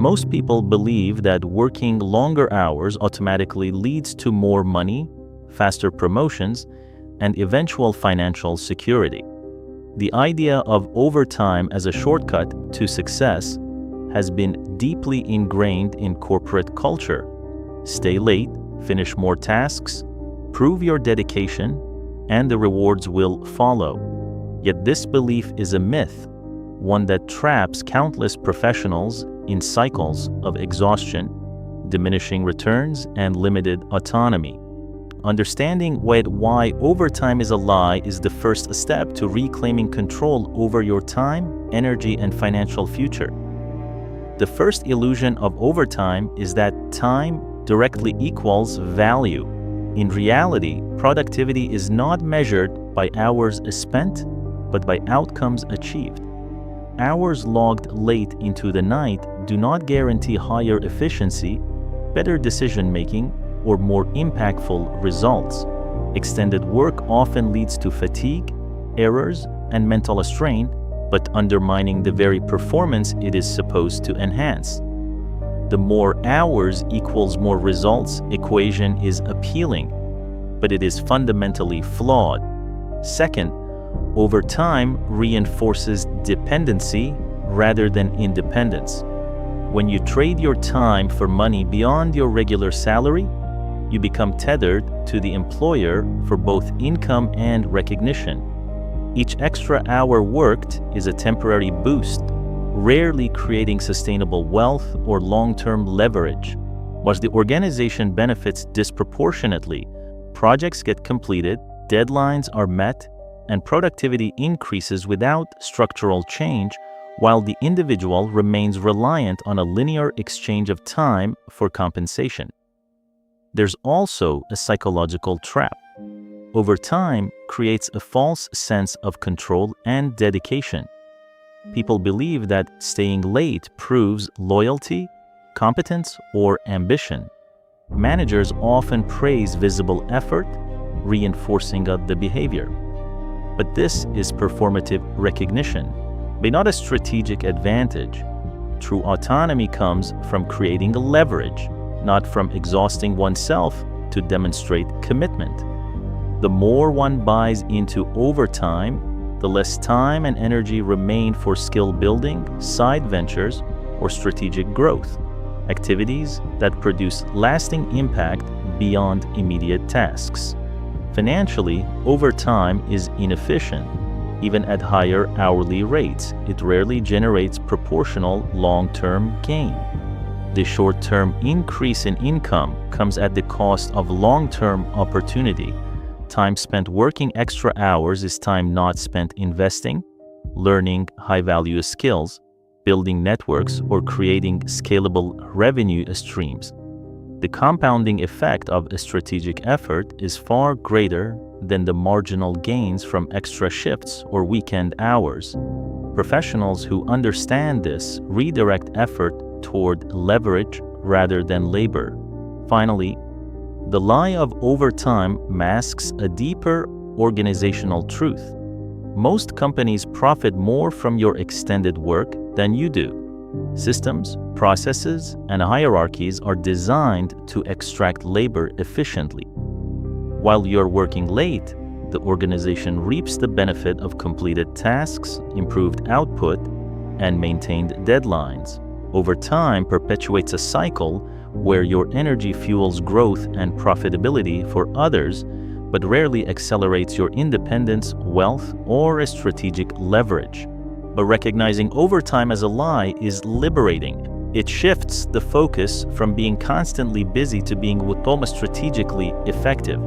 Most people believe that working longer hours automatically leads to more money, faster promotions, and eventual financial security. The idea of overtime as a shortcut to success has been deeply ingrained in corporate culture. Stay late, finish more tasks, prove your dedication, and the rewards will follow. Yet this belief is a myth, one that traps countless professionals in cycles of exhaustion, diminishing returns, and limited autonomy. Understanding why overtime is a lie is the first step to reclaiming control over your time, energy, and financial future. The first illusion of overtime is that time directly equals value. In reality, productivity is not measured by hours spent, but by outcomes achieved. Hours logged late into the night do not guarantee higher efficiency, better decision-making, or more impactful results. Extended work often leads to fatigue, errors, and mental strain, but undermining the very performance it is supposed to enhance. The more hours equals more results equation is appealing, but it is fundamentally flawed. Second, overtime reinforces dependency rather than independence. When you trade your time for money beyond your regular salary, you become tethered to the employer for both income and recognition. Each extra hour worked is a temporary boost, rarely creating sustainable wealth or long-term leverage. While the organization benefits disproportionately, projects get completed, deadlines are met, and productivity increases without structural change, while the individual remains reliant on a linear exchange of time for compensation. There's also a psychological trap. Overtime creates a false sense of control and dedication. People believe that staying late proves loyalty, competence, or ambition. Managers often praise visible effort, reinforcing the behavior. But this is performative recognition, but not a strategic advantage. True autonomy comes from creating a leverage, not from exhausting oneself to demonstrate commitment. The more one buys into overtime, the less time and energy remain for skill building, side ventures, or strategic growth, activities that produce lasting impact beyond immediate tasks. Financially, overtime is inefficient. Even at higher hourly rates, it rarely generates proportional long-term gain. The short-term increase in income comes at the cost of long-term opportunity. Time spent working extra hours is time not spent investing, learning high-value skills, building networks, or creating scalable revenue streams. The compounding effect of a strategic effort is far greater than the marginal gains from extra shifts or weekend hours. Professionals who understand this redirect effort toward leverage rather than labor. Finally, the lie of overtime masks a deeper organizational truth. Most companies profit more from your extended work than you do. Systems, processes, and hierarchies are designed to extract labor efficiently. While you're working late, the organization reaps the benefit of completed tasks, improved output, and maintained deadlines. Overtime perpetuates a cycle where your energy fuels growth and profitability for others, but rarely accelerates your independence, wealth, or a strategic leverage. But recognizing overtime as a lie is liberating. It shifts the focus from being constantly busy to being strategically effective.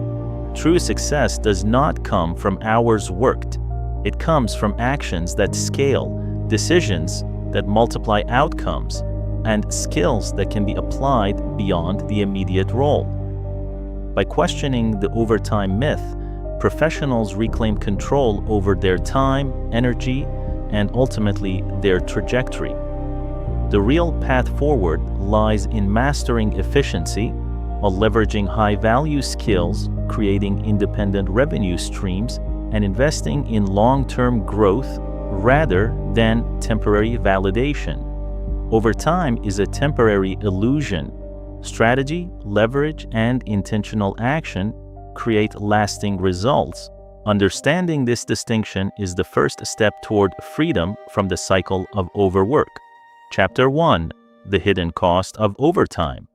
True success does not come from hours worked. It comes from actions that scale, decisions that multiply outcomes, and skills that can be applied beyond the immediate role. By questioning the overtime myth, professionals reclaim control over their time, energy, and ultimately their trajectory. The real path forward lies in mastering efficiency, while leveraging high-value skills, creating independent revenue streams, and investing in long-term growth rather than temporary validation. Overtime is a temporary illusion. Strategy, leverage, and intentional action create lasting results. Understanding this distinction is the first step toward freedom from the cycle of overwork. Chapter 1: The Hidden Cost of Overtime.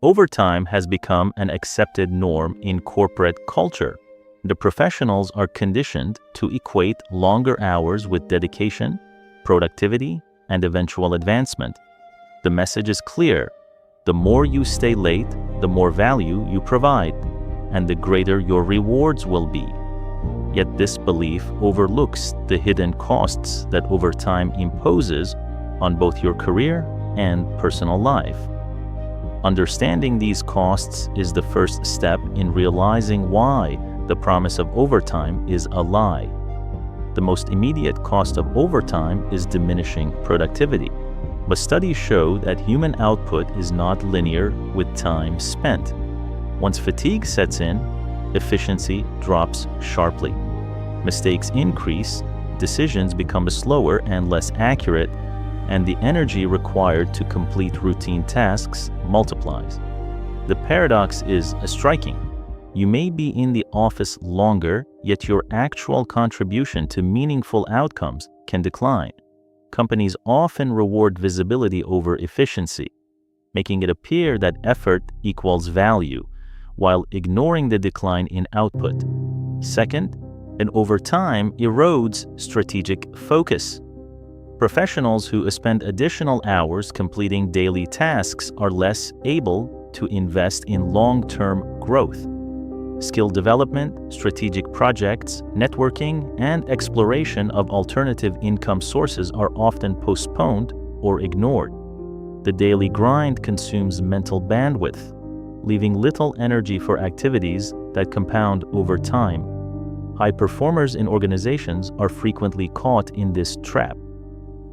Overtime has become an accepted norm in corporate culture. The professionals are conditioned to equate longer hours with dedication, productivity, and eventual advancement. The message is clear: the more you stay late, the more value you provide, and the greater your rewards will be. Yet this belief overlooks the hidden costs that overtime imposes on both your career and personal life. Understanding these costs is the first step in realizing why the promise of overtime is a lie. The most immediate cost of overtime is diminishing productivity, but studies show that human output is not linear with time spent. Once fatigue sets in, efficiency drops sharply. Mistakes increase, decisions become slower and less accurate, and the energy required to complete routine tasks multiplies. The paradox is striking. You may be in the office longer, yet your actual contribution to meaningful outcomes can decline. Companies often reward visibility over efficiency, making it appear that effort equals value, while ignoring the decline in output. Second, and overtime erodes strategic focus. Professionals who spend additional hours completing daily tasks are less able to invest in long-term growth. Skill development, strategic projects, networking, and exploration of alternative income sources are often postponed or ignored. The daily grind consumes mental bandwidth, leaving little energy for activities that compound over time. High performers in organizations are frequently caught in this trap,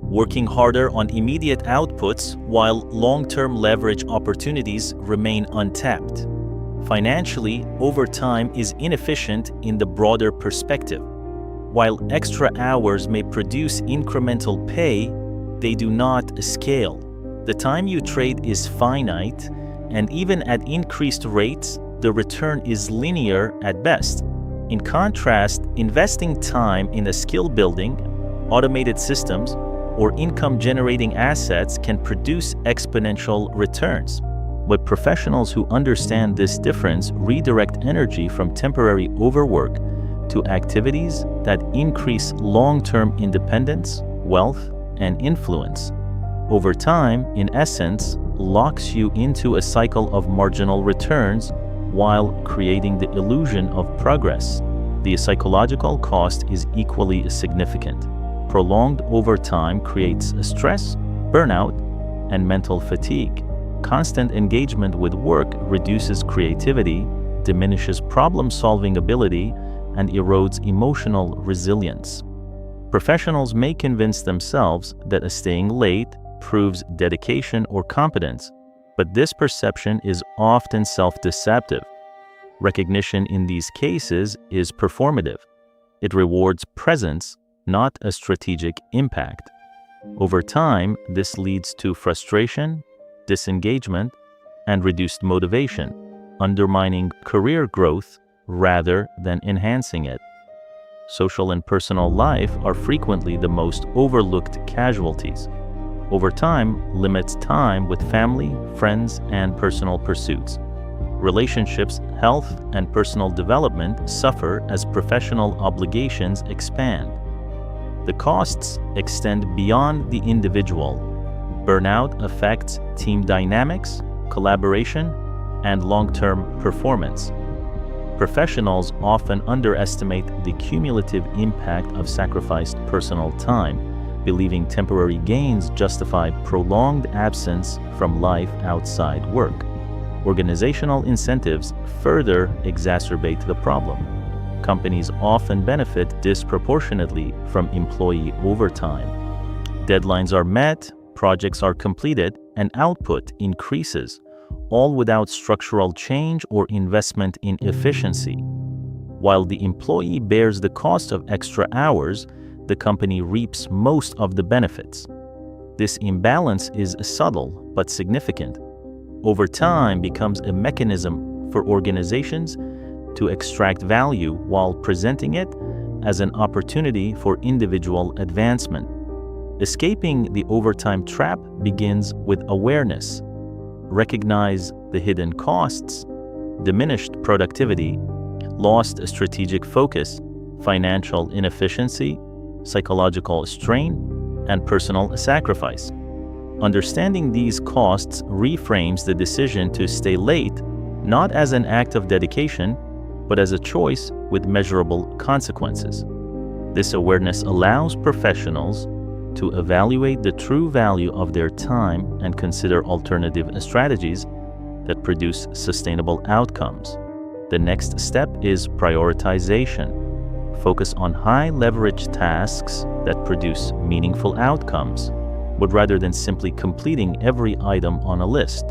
working harder on immediate outputs while long-term leverage opportunities remain untapped. Financially, overtime is inefficient in the broader perspective. While extra hours may produce incremental pay, they do not scale. The time you trade is finite, and even at increased rates, the return is linear at best. In contrast, investing time in a skill building, automated systems, or income-generating assets can produce exponential returns. But professionals who understand this difference redirect energy from temporary overwork to activities that increase long-term independence, wealth, and influence. Overtime, in essence, locks you into a cycle of marginal returns while creating the illusion of progress. The psychological cost is equally significant. Prolonged overtime creates stress, burnout, and mental fatigue. Constant engagement with work reduces creativity, diminishes problem-solving ability, and erodes emotional resilience. Professionals may convince themselves that staying late proves dedication or competence, but this perception is often self-deceptive. Recognition in these cases is performative. It rewards presence, not a strategic impact. Over time, this leads to frustration, disengagement, and reduced motivation, undermining career growth rather than enhancing it. Social and personal life are frequently the most overlooked casualties. Overtime limits time with family, friends, and personal pursuits. Relationships, health, and personal development suffer as professional obligations expand. The costs extend beyond the individual. Burnout affects team dynamics, collaboration, and long-term performance. Professionals often underestimate the cumulative impact of sacrificed personal time, believing temporary gains justify prolonged absence from life outside work. Organizational incentives further exacerbate the problem. Companies often benefit disproportionately from employee overtime. Deadlines are met, projects are completed, and output increases, all without structural change or investment in efficiency. While the employee bears the cost of extra hours, the company reaps most of the benefits. This imbalance is subtle but significant. Overtime becomes a mechanism for organizations to extract value while presenting it as an opportunity for individual advancement. Escaping the overtime trap begins with awareness. Recognize the hidden costs, diminished productivity, lost strategic focus, financial inefficiency, psychological strain, and personal sacrifice. Understanding these costs reframes the decision to stay late not as an act of dedication, but as a choice with measurable consequences. This awareness allows professionals to evaluate the true value of their time and consider alternative strategies that produce sustainable outcomes. The next step is prioritization. Focus on high-leverage tasks that produce meaningful outcomes, but rather than simply completing every item on a list.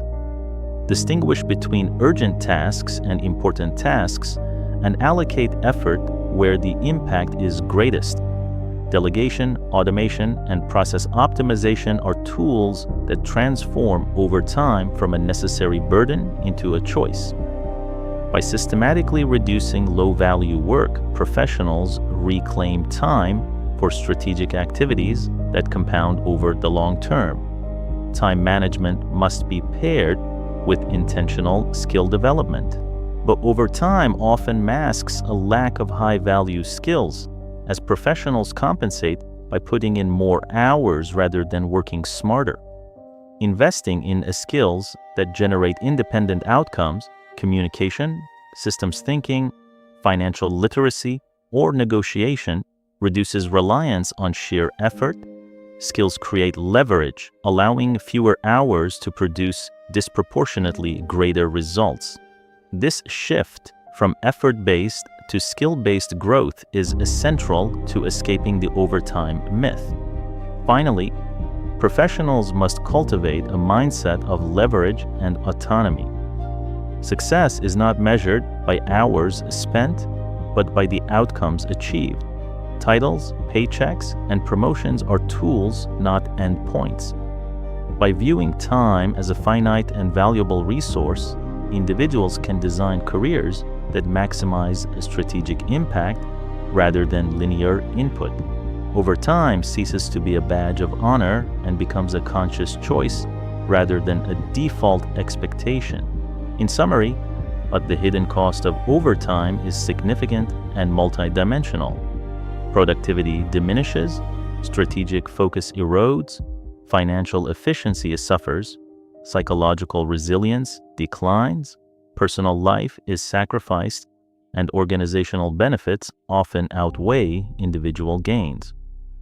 Distinguish between urgent tasks and important tasks and allocate effort where the impact is greatest. Delegation, automation, and process optimization are tools that transform overtime from a necessary burden into a choice. By systematically reducing low-value work, professionals reclaim time for strategic activities that compound over the long term. Time management must be paired with intentional skill development. But overtime often masks a lack of high-value skills, as professionals compensate by putting in more hours rather than working smarter. Investing in skills that generate independent outcomes, communication, systems thinking, financial literacy, or negotiation, reduces reliance on sheer effort. Skills create leverage, allowing fewer hours to produce disproportionately greater results. This shift from effort-based to skill-based growth is essential to escaping the overtime myth. Finally, professionals must cultivate a mindset of leverage and autonomy. Success is not measured by hours spent, but by the outcomes achieved. Titles, paychecks, and promotions are tools, not endpoints. By viewing time as a finite and valuable resource, individuals can design careers that maximize strategic impact rather than linear input. Overtime ceases to be a badge of honor and becomes a conscious choice rather than a default expectation. In summary, the hidden cost of overtime is significant and multidimensional. Productivity diminishes, strategic focus erodes, financial efficiency suffers, psychological resilience declines, personal life is sacrificed, and organizational benefits often outweigh individual gains.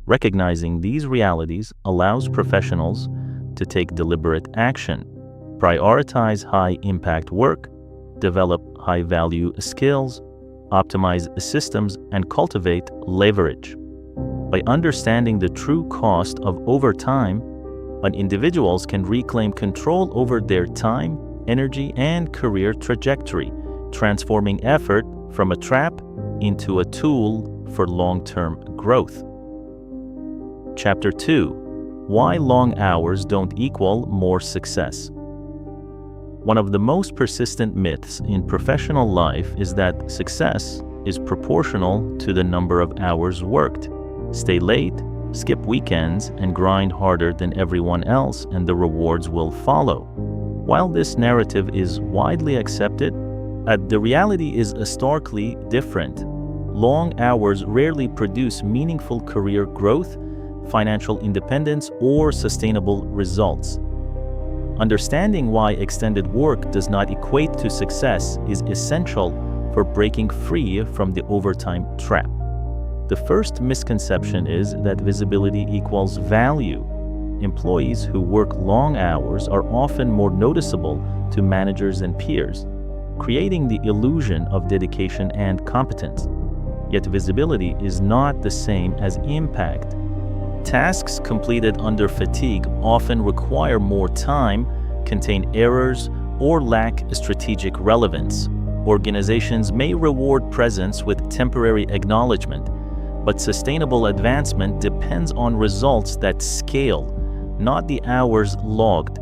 Recognizing these realities allows professionals to take deliberate action, prioritize high-impact work, develop high-value skills, optimize systems, and cultivate leverage. By understanding the true cost of overtime, individuals can reclaim control over their time, energy, and career trajectory, transforming effort from a trap into a tool for long-term growth. Chapter 2: Why Long Hours Don't Equal More Success. One of the most persistent myths in professional life is that success is proportional to the number of hours worked. Stay late, skip weekends, and grind harder than everyone else, and the rewards will follow. While this narrative is widely accepted, the reality is starkly different. Long hours rarely produce meaningful career growth, financial independence, or sustainable results. Understanding why extended work does not equate to success is essential for breaking free from the overtime trap. The first misconception is that visibility equals value. Employees who work long hours are often more noticeable to managers and peers, creating the illusion of dedication and competence. Yet visibility is not the same as impact. Tasks completed under fatigue often require more time, contain errors, or lack strategic relevance. Organizations may reward presence with temporary acknowledgement, but sustainable advancement depends on results that scale. not the hours logged.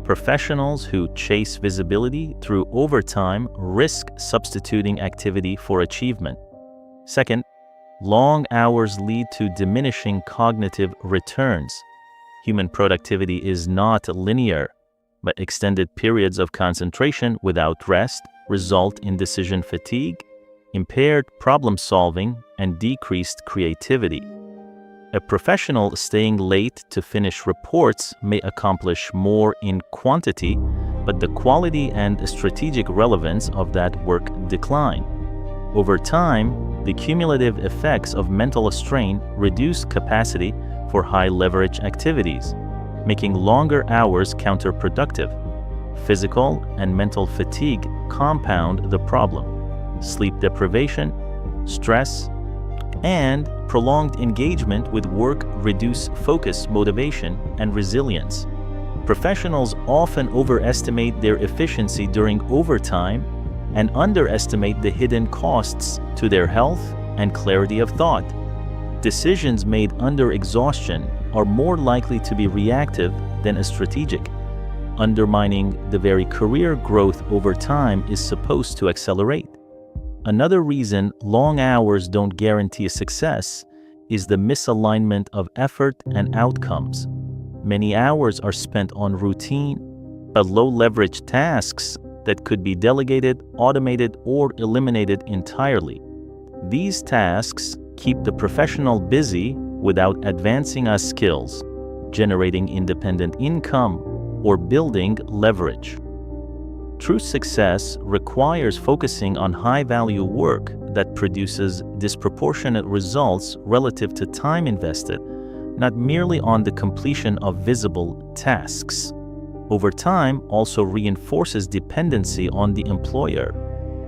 Professionals who chase visibility through overtime risk substituting activity for achievement. Second, long hours lead to diminishing cognitive returns. Human productivity is not linear, but extended periods of concentration without rest result in decision fatigue, impaired problem-solving, and decreased creativity. A professional staying late to finish reports may accomplish more in quantity, but the quality and strategic relevance of that work decline. Over time, the cumulative effects of mental strain reduce capacity for high-leverage activities, making longer hours counterproductive. Physical and mental fatigue compound the problem. Sleep deprivation, stress, and prolonged engagement with work reduce focus, motivation, and resilience. Professionals often overestimate their efficiency during overtime and underestimate the hidden costs to their health and clarity of thought. Decisions made under exhaustion are more likely to be reactive than strategic, undermining the very career growth over time is supposed to accelerate. Another reason long hours don't guarantee success is the misalignment of effort and outcomes. Many hours are spent on routine, but low-leverage tasks that could be delegated, automated, or eliminated entirely. These tasks keep the professional busy without advancing us skills, generating independent income, or building leverage. True success requires focusing on high-value work that produces disproportionate results relative to time invested, not merely on the completion of visible tasks. Overtime also reinforces dependency on the employer.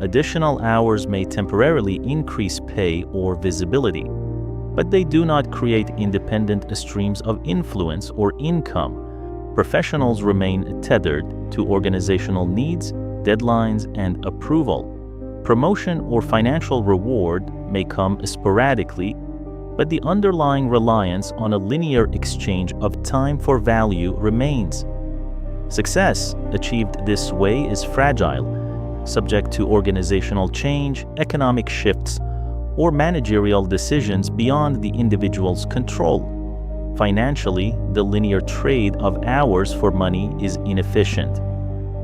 Additional hours may temporarily increase pay or visibility, but they do not create independent streams of influence or income. Professionals remain tethered to organizational needs, deadlines, and approval. Promotion or financial reward may come sporadically, but the underlying reliance on a linear exchange of time for value remains. Success achieved this way is fragile, subject to organizational change, economic shifts, or managerial decisions beyond the individual's control. Financially, the linear trade of hours for money is inefficient.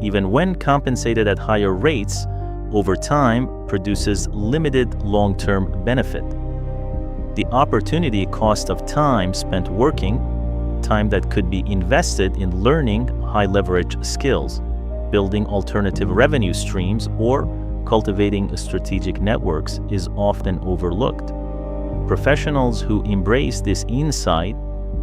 Even when compensated at higher rates, overtime produces limited long-term benefit. The opportunity cost of time spent working, time that could be invested in learning high-leverage skills, building alternative revenue streams, or cultivating strategic networks, is often overlooked. Professionals who embrace this insight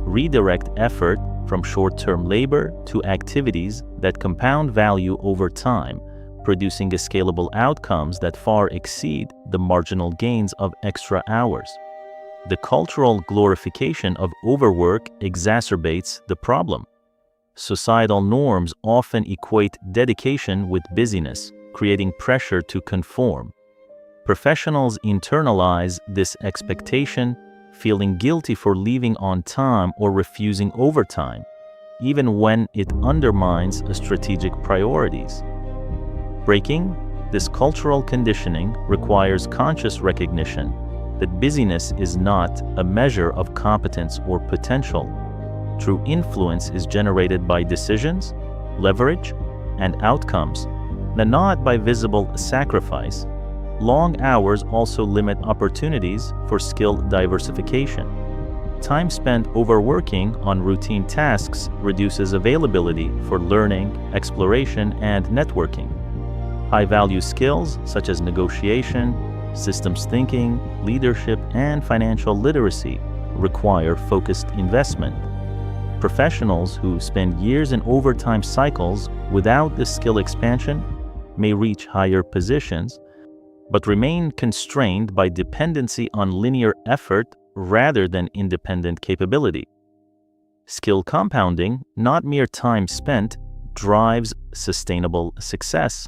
redirect effort from short-term labor to activities that compound value over time, producing scalable outcomes that far exceed the marginal gains of extra hours. The cultural glorification of overwork exacerbates the problem. Societal norms often equate dedication with busyness, creating pressure to conform. Professionals internalize this expectation, feeling guilty for leaving on time or refusing overtime, even when it undermines strategic priorities. Breaking this cultural conditioning requires conscious recognition that busyness is not a measure of competence or potential. True influence is generated by decisions, leverage, and outcomes, and not by visible sacrifice. Long hours also limit opportunities for skill diversification. Time spent overworking on routine tasks reduces availability for learning, exploration, and networking. High-value skills such as negotiation, systems thinking, leadership, and financial literacy require focused investment. Professionals who spend years in overtime cycles without this skill expansion may reach higher positions, but remain constrained by dependency on linear effort rather than independent capability. Skill compounding, not mere time spent, drives sustainable success.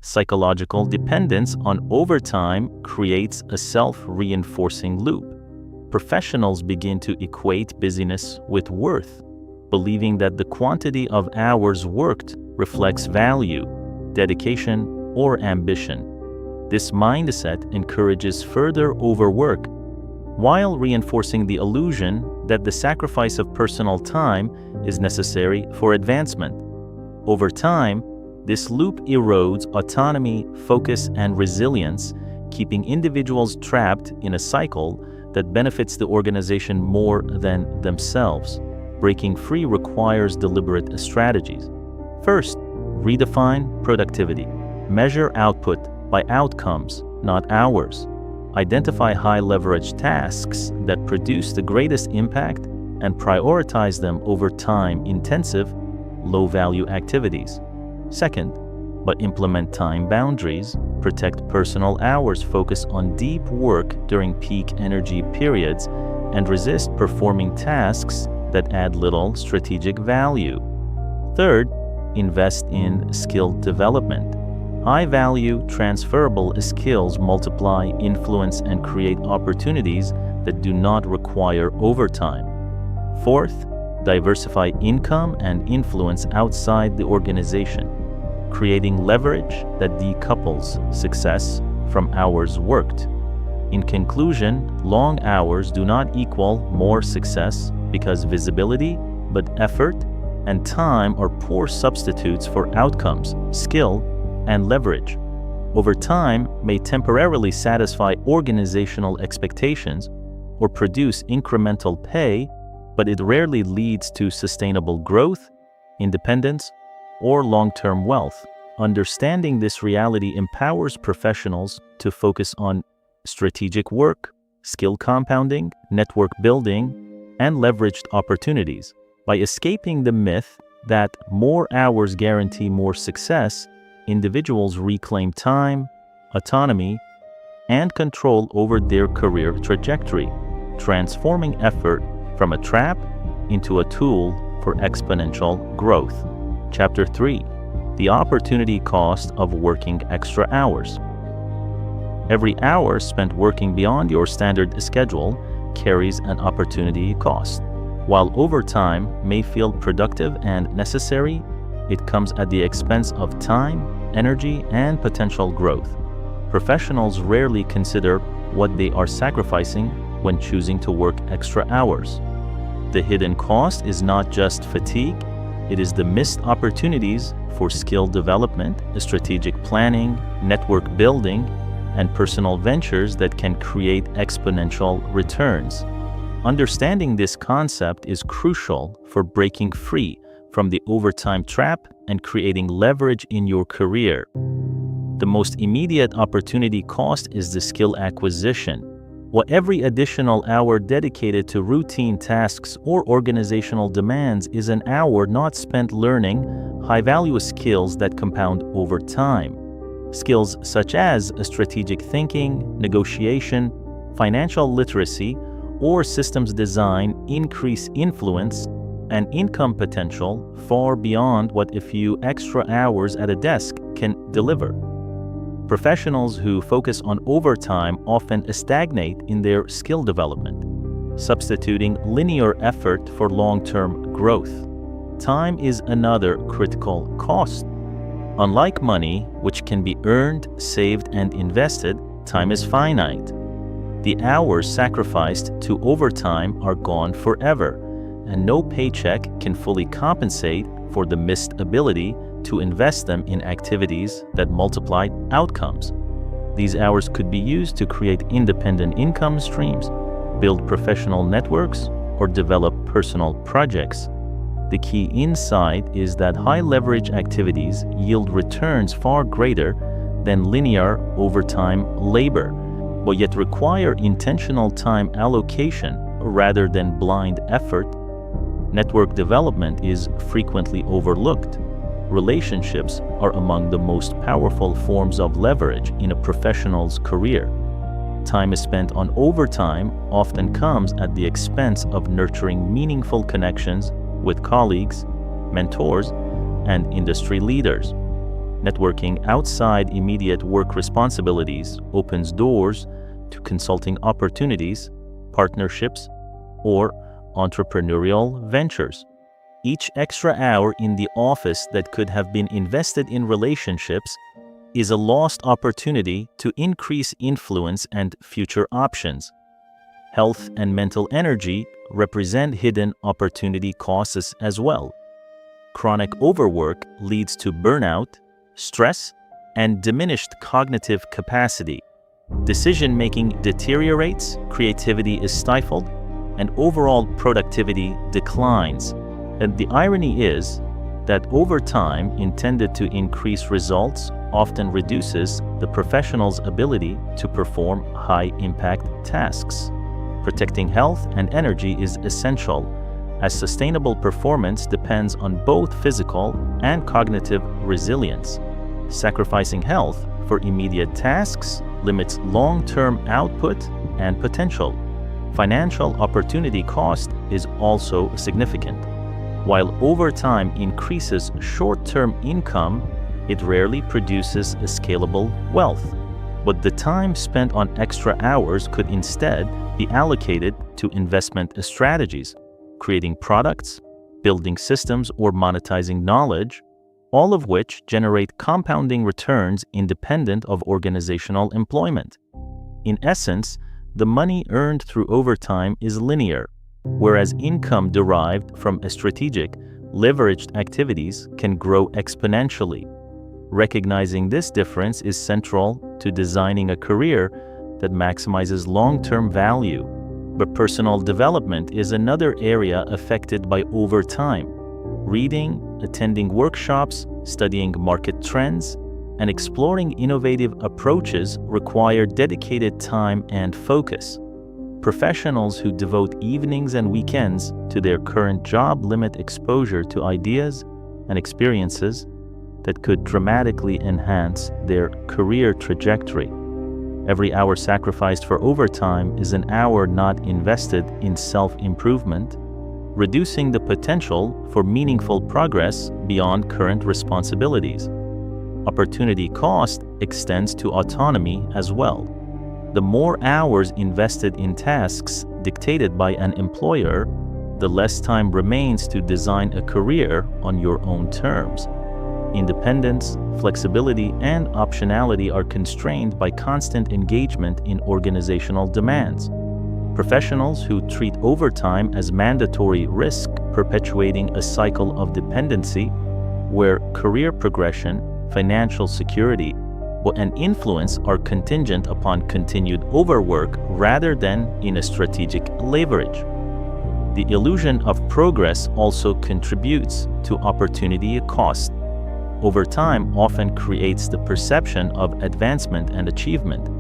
Psychological dependence on overtime creates a self-reinforcing loop. Professionals begin to equate busyness with worth. believing that the quantity of hours worked reflects value, dedication, or ambition. This mindset encourages further overwork, while reinforcing the illusion that the sacrifice of personal time is necessary for advancement. Over time, this loop erodes autonomy, focus, and resilience, keeping individuals trapped in a cycle that benefits the organization more than themselves. Breaking free requires deliberate strategies. First, redefine productivity. Measure output by outcomes, not hours. Identify high-leverage tasks that produce the greatest impact and prioritize them over time-intensive, low-value activities. Second, but implement time boundaries, protect personal hours, focus on deep work during peak energy periods, and resist performing tasks that add little strategic value. Third, invest in skill development. High-value, transferable skills multiply, influence, and create opportunities that do not require overtime. Fourth, diversify income and influence outside the organization, creating leverage that decouples success from hours worked. In conclusion, long hours do not equal more success because visibility, but effort and time are poor substitutes for outcomes, skill, and leverage. Over time may temporarily satisfy organizational expectations or produce incremental pay, but it rarely leads to sustainable growth, independence, or long-term wealth. Understanding this reality empowers professionals to focus on strategic work, skill compounding, network building, and leveraged opportunities. By escaping the myth that more hours guarantee more success, individuals reclaim time, autonomy, and control over their career trajectory, transforming effort from a trap into a tool for exponential growth. Chapter 3: The Opportunity Cost of Working Extra Hours. Every hour spent working beyond your standard schedule carries an opportunity cost. While overtime may feel productive and necessary, it comes at the expense of time, energy, and potential growth. Professionals rarely consider what they are sacrificing when choosing to work extra hours. The hidden cost is not just fatigue, it is the missed opportunities for skill development, strategic planning, network building, and personal ventures that can create exponential returns. Understanding this concept is crucial for breaking free from the overtime trap and creating leverage in your career. The most immediate opportunity cost is the skill acquisition. While every additional hour dedicated to routine tasks or organizational demands is an hour not spent learning high-value skills that compound over time. Skills such as strategic thinking, negotiation, financial literacy, or systems design increase influence and income potential far beyond what a few extra hours at a desk can deliver. Professionals who focus on overtime often stagnate in their skill development, substituting linear effort for long-term growth. Time is another critical cost. Unlike money, which can be earned, saved, and invested, time is finite. The hours sacrificed to overtime are gone forever, and no paycheck can fully compensate for the missed ability to invest them in activities that multiply outcomes. These hours could be used to create independent income streams, build professional networks, or develop personal projects. The key insight is that high-leverage activities yield returns far greater than linear overtime labor, but yet require intentional time allocation rather than blind effort. Network development is frequently overlooked. Relationships are among the most powerful forms of leverage in a professional's career. Time spent on overtime often comes at the expense of nurturing meaningful connections with colleagues, mentors, and industry leaders. Networking outside immediate work responsibilities opens doors to consulting opportunities, partnerships, or entrepreneurial ventures. Each extra hour in the office that could have been invested in relationships is a lost opportunity to increase influence and future options. Health and mental energy represent hidden opportunity costs as well. Chronic overwork leads to burnout, stress, and diminished cognitive capacity. Decision-making deteriorates, creativity is stifled, and overall productivity declines. And the irony is that overtime intended to increase results often reduces the professional's ability to perform high-impact tasks. Protecting health and energy is essential, as sustainable performance depends on both physical and cognitive resilience. Sacrificing health for immediate tasks limits long-term output and potential. Financial opportunity cost is also significant. While overtime increases short-term income, it rarely produces a scalable wealth. But the time spent on extra hours could instead be allocated to investment strategies, creating products, building systems, or monetizing knowledge, all of which generate compounding returns independent of organizational employment. In essence, the money earned through overtime is linear, whereas income derived from strategic, leveraged activities can grow exponentially. Recognizing this difference is central to designing a career that maximizes long-term value. But personal development is another area affected by overtime. Reading, attending workshops, studying market trends, and exploring innovative approaches require dedicated time and focus. Professionals who devote evenings and weekends to their current job limit exposure to ideas and experiences that could dramatically enhance their career trajectory. Every hour sacrificed for overtime is an hour not invested in self-improvement, reducing the potential for meaningful progress beyond current responsibilities. Opportunity cost extends to autonomy as well. The more hours invested in tasks dictated by an employer, the less time remains to design a career on your own terms. Independence, flexibility, and optionality are constrained by constant engagement in organizational demands. Professionals who treat overtime as mandatory risk perpetuating a cycle of dependency where career progression, financial security, and influence are contingent upon continued overwork rather than in a strategic leverage. The illusion of progress also contributes to opportunity cost. Overtime often creates the perception of advancement and achievement.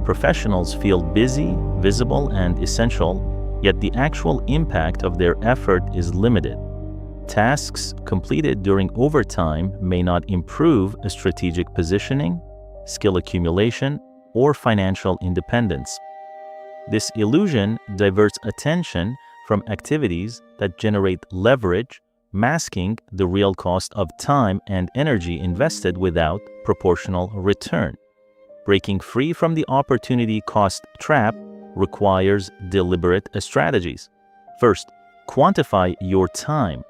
Professionals feel busy, visible, and essential, yet the actual impact of their effort is limited. Tasks completed during overtime may not improve a strategic positioning, skill accumulation, or financial independence. This illusion diverts attention from activities that generate leverage, masking the real cost of time and energy invested without proportional return. Breaking free from the opportunity cost trap requires deliberate strategies. First, quantify your time.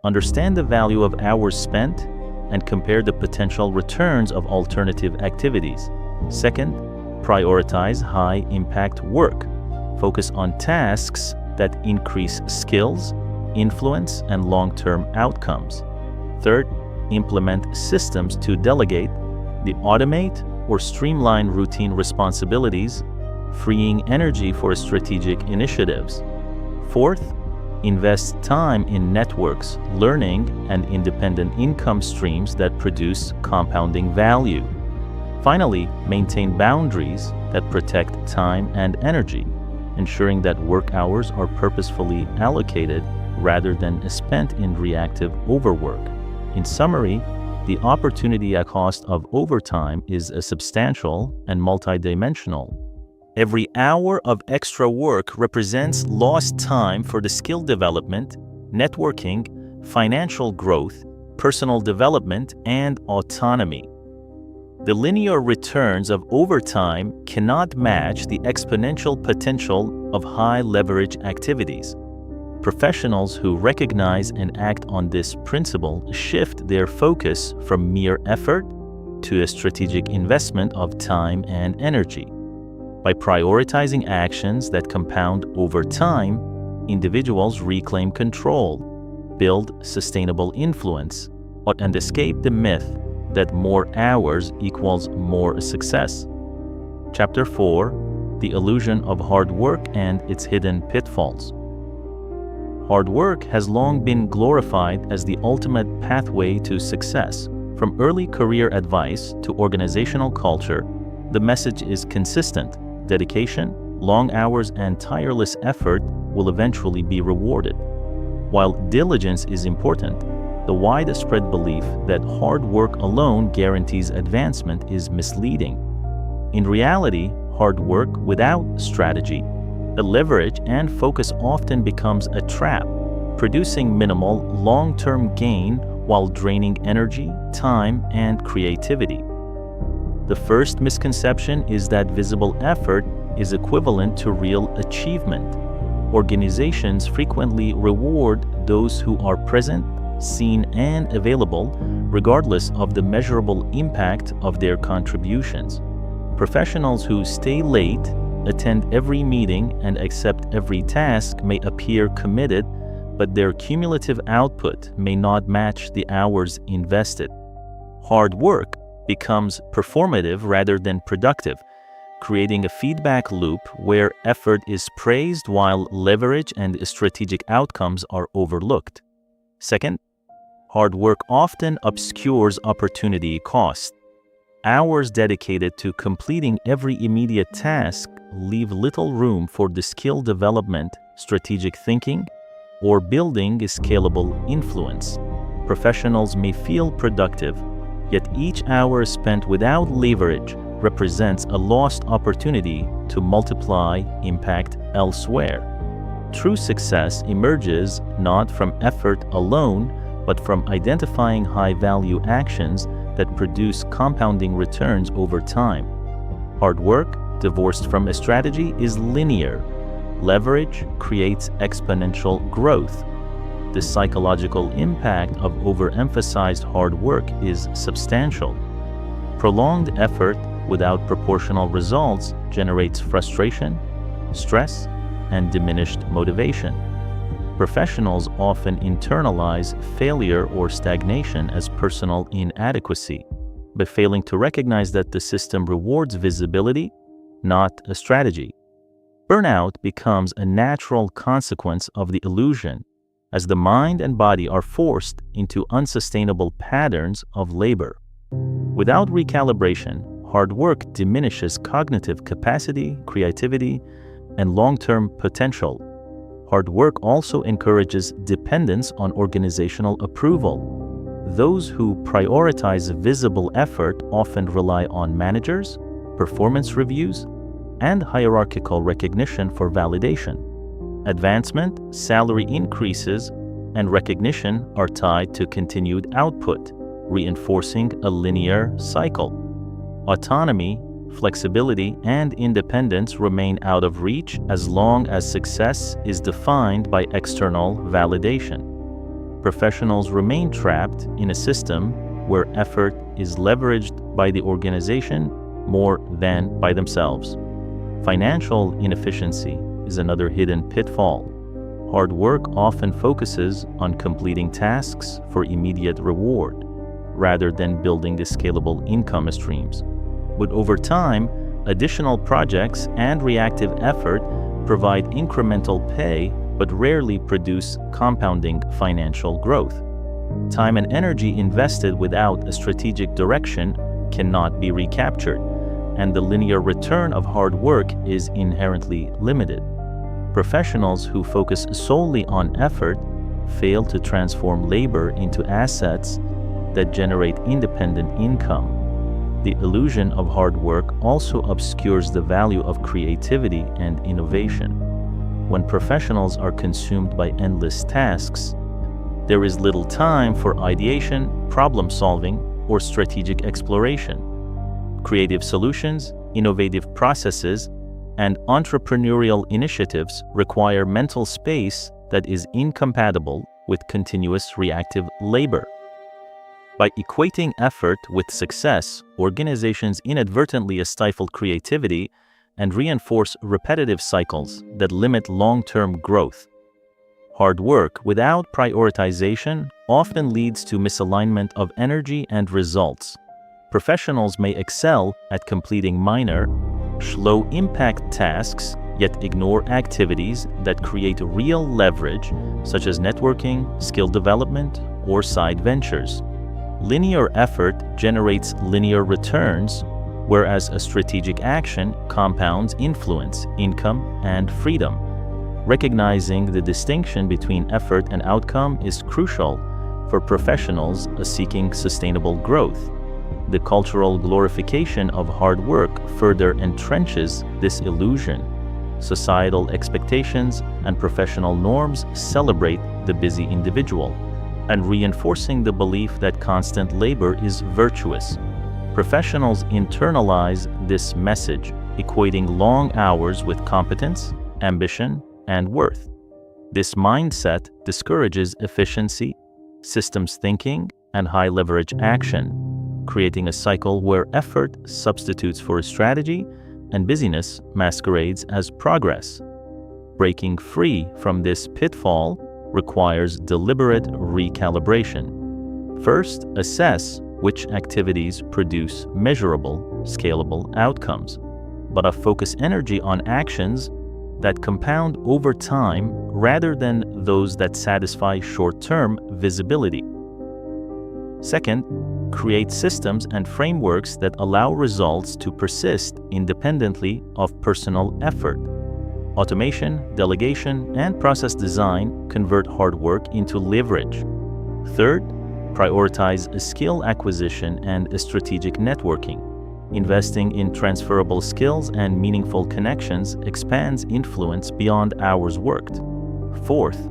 Understand the value of hours spent and compare the potential returns of alternative activities. Second, prioritize high-impact work. Focus on tasks that increase skills, influence, and long-term outcomes. Third, implement systems to delegate, automate, or streamline routine responsibilities, freeing energy for strategic initiatives. Fourth, invest time in networks, learning, and independent income streams that produce compounding value. Finally, maintain boundaries that protect time and energy, ensuring that work hours are purposefully allocated rather than spent in reactive overwork. In summary, the opportunity cost of overtime is substantial and multidimensional. Every hour of extra work represents lost time for the skill development, networking, financial growth, personal development, and autonomy. The linear returns of overtime cannot match the exponential potential of high-leverage activities. Professionals who recognize and act on this principle shift their focus from mere effort to a strategic investment of time and energy. By prioritizing actions that compound over time, individuals reclaim control, build sustainable influence, and escape the myth that more hours equals more success. Chapter 4: The Illusion of Hard Work and Its Hidden Pitfalls. Hard work has long been glorified as the ultimate pathway to success. From early career advice to organizational culture, the message is consistent. Dedication, long hours, and tireless effort will eventually be rewarded. While diligence is important, the widespread belief that hard work alone guarantees advancement is misleading. In reality, hard work without strategy, leverage, and focus often becomes a trap, producing minimal long-term gain while draining energy, time, and creativity. The first misconception is that visible effort is equivalent to real achievement. Organizations frequently reward those who are present, seen, and available, regardless of the measurable impact of their contributions. Professionals who stay late, attend every meeting, and accept every task may appear committed, but their cumulative output may not match the hours invested. Hard work becomes performative rather than productive, creating a feedback loop where effort is praised while leverage and strategic outcomes are overlooked. Second, hard work often obscures opportunity cost. Hours dedicated to completing every immediate task leave little room for the skill development, strategic thinking, or building a scalable influence. Professionals may feel productive, yet each hour spent without leverage represents a lost opportunity to multiply impact elsewhere. True success emerges not from effort alone, but from identifying high-value actions that produce compounding returns over time. Hard work, divorced from a strategy, is linear. Leverage creates exponential growth. The psychological impact of overemphasized hard work is substantial. Prolonged effort without proportional results generates frustration, stress, and diminished motivation. Professionals often internalize failure or stagnation as personal inadequacy, but failing to recognize that the system rewards visibility, not a strategy. Burnout becomes a natural consequence of the illusion, as the mind and body are forced into unsustainable patterns of labor. Without recalibration, hard work diminishes cognitive capacity, creativity, and long-term potential. Hard work also encourages dependence on organizational approval. Those who prioritize visible effort often rely on managers, performance reviews, and hierarchical recognition for validation. Advancement, salary increases, and recognition are tied to continued output, reinforcing a linear cycle. Autonomy, flexibility, and independence remain out of reach as long as success is defined by external validation. Professionals remain trapped in a system where effort is leveraged by the organization more than by themselves. Financial inefficiency is another hidden pitfall. Hard work often focuses on completing tasks for immediate reward, rather than building the scalable income streams. But over time, additional projects and reactive effort provide incremental pay but rarely produce compounding financial growth. Time and energy invested without a strategic direction cannot be recaptured, and the linear return of hard work is inherently limited. Professionals who focus solely on effort fail to transform labor into assets that generate independent income. The illusion of hard work also obscures the value of creativity and innovation. When professionals are consumed by endless tasks, there is little time for ideation, problem solving, or strategic exploration. Creative solutions, innovative processes, and entrepreneurial initiatives require mental space that is incompatible with continuous reactive labor. By equating effort with success, organizations inadvertently stifle creativity and reinforce repetitive cycles that limit long-term growth. Hard work without prioritization often leads to misalignment of energy and results. Professionals may excel at completing minor, low-impact tasks, yet ignore activities that create real leverage, such as networking, skill development, or side ventures. Linear effort generates linear returns, whereas a strategic action compounds influence, income, and freedom. Recognizing the distinction between effort and outcome is crucial for professionals seeking sustainable growth. The cultural glorification of hard work further entrenches this illusion. Societal expectations and professional norms celebrate the busy individual, and reinforcing the belief that constant labor is virtuous. Professionals internalize this message, equating long hours with competence, ambition, and worth. This mindset discourages efficiency, systems thinking, and high-leverage action, creating a cycle where effort substitutes for a strategy and busyness masquerades as progress. Breaking free from this pitfall requires deliberate recalibration. First, assess which activities produce measurable, scalable outcomes, but focus energy on actions that compound over time rather than those that satisfy short-term visibility. Second, create systems and frameworks that allow results to persist independently of personal effort. Automation, delegation, and process design convert hard work into leverage. Third, prioritize skill acquisition and strategic networking. Investing in transferable skills and meaningful connections expands influence beyond hours worked. Fourth,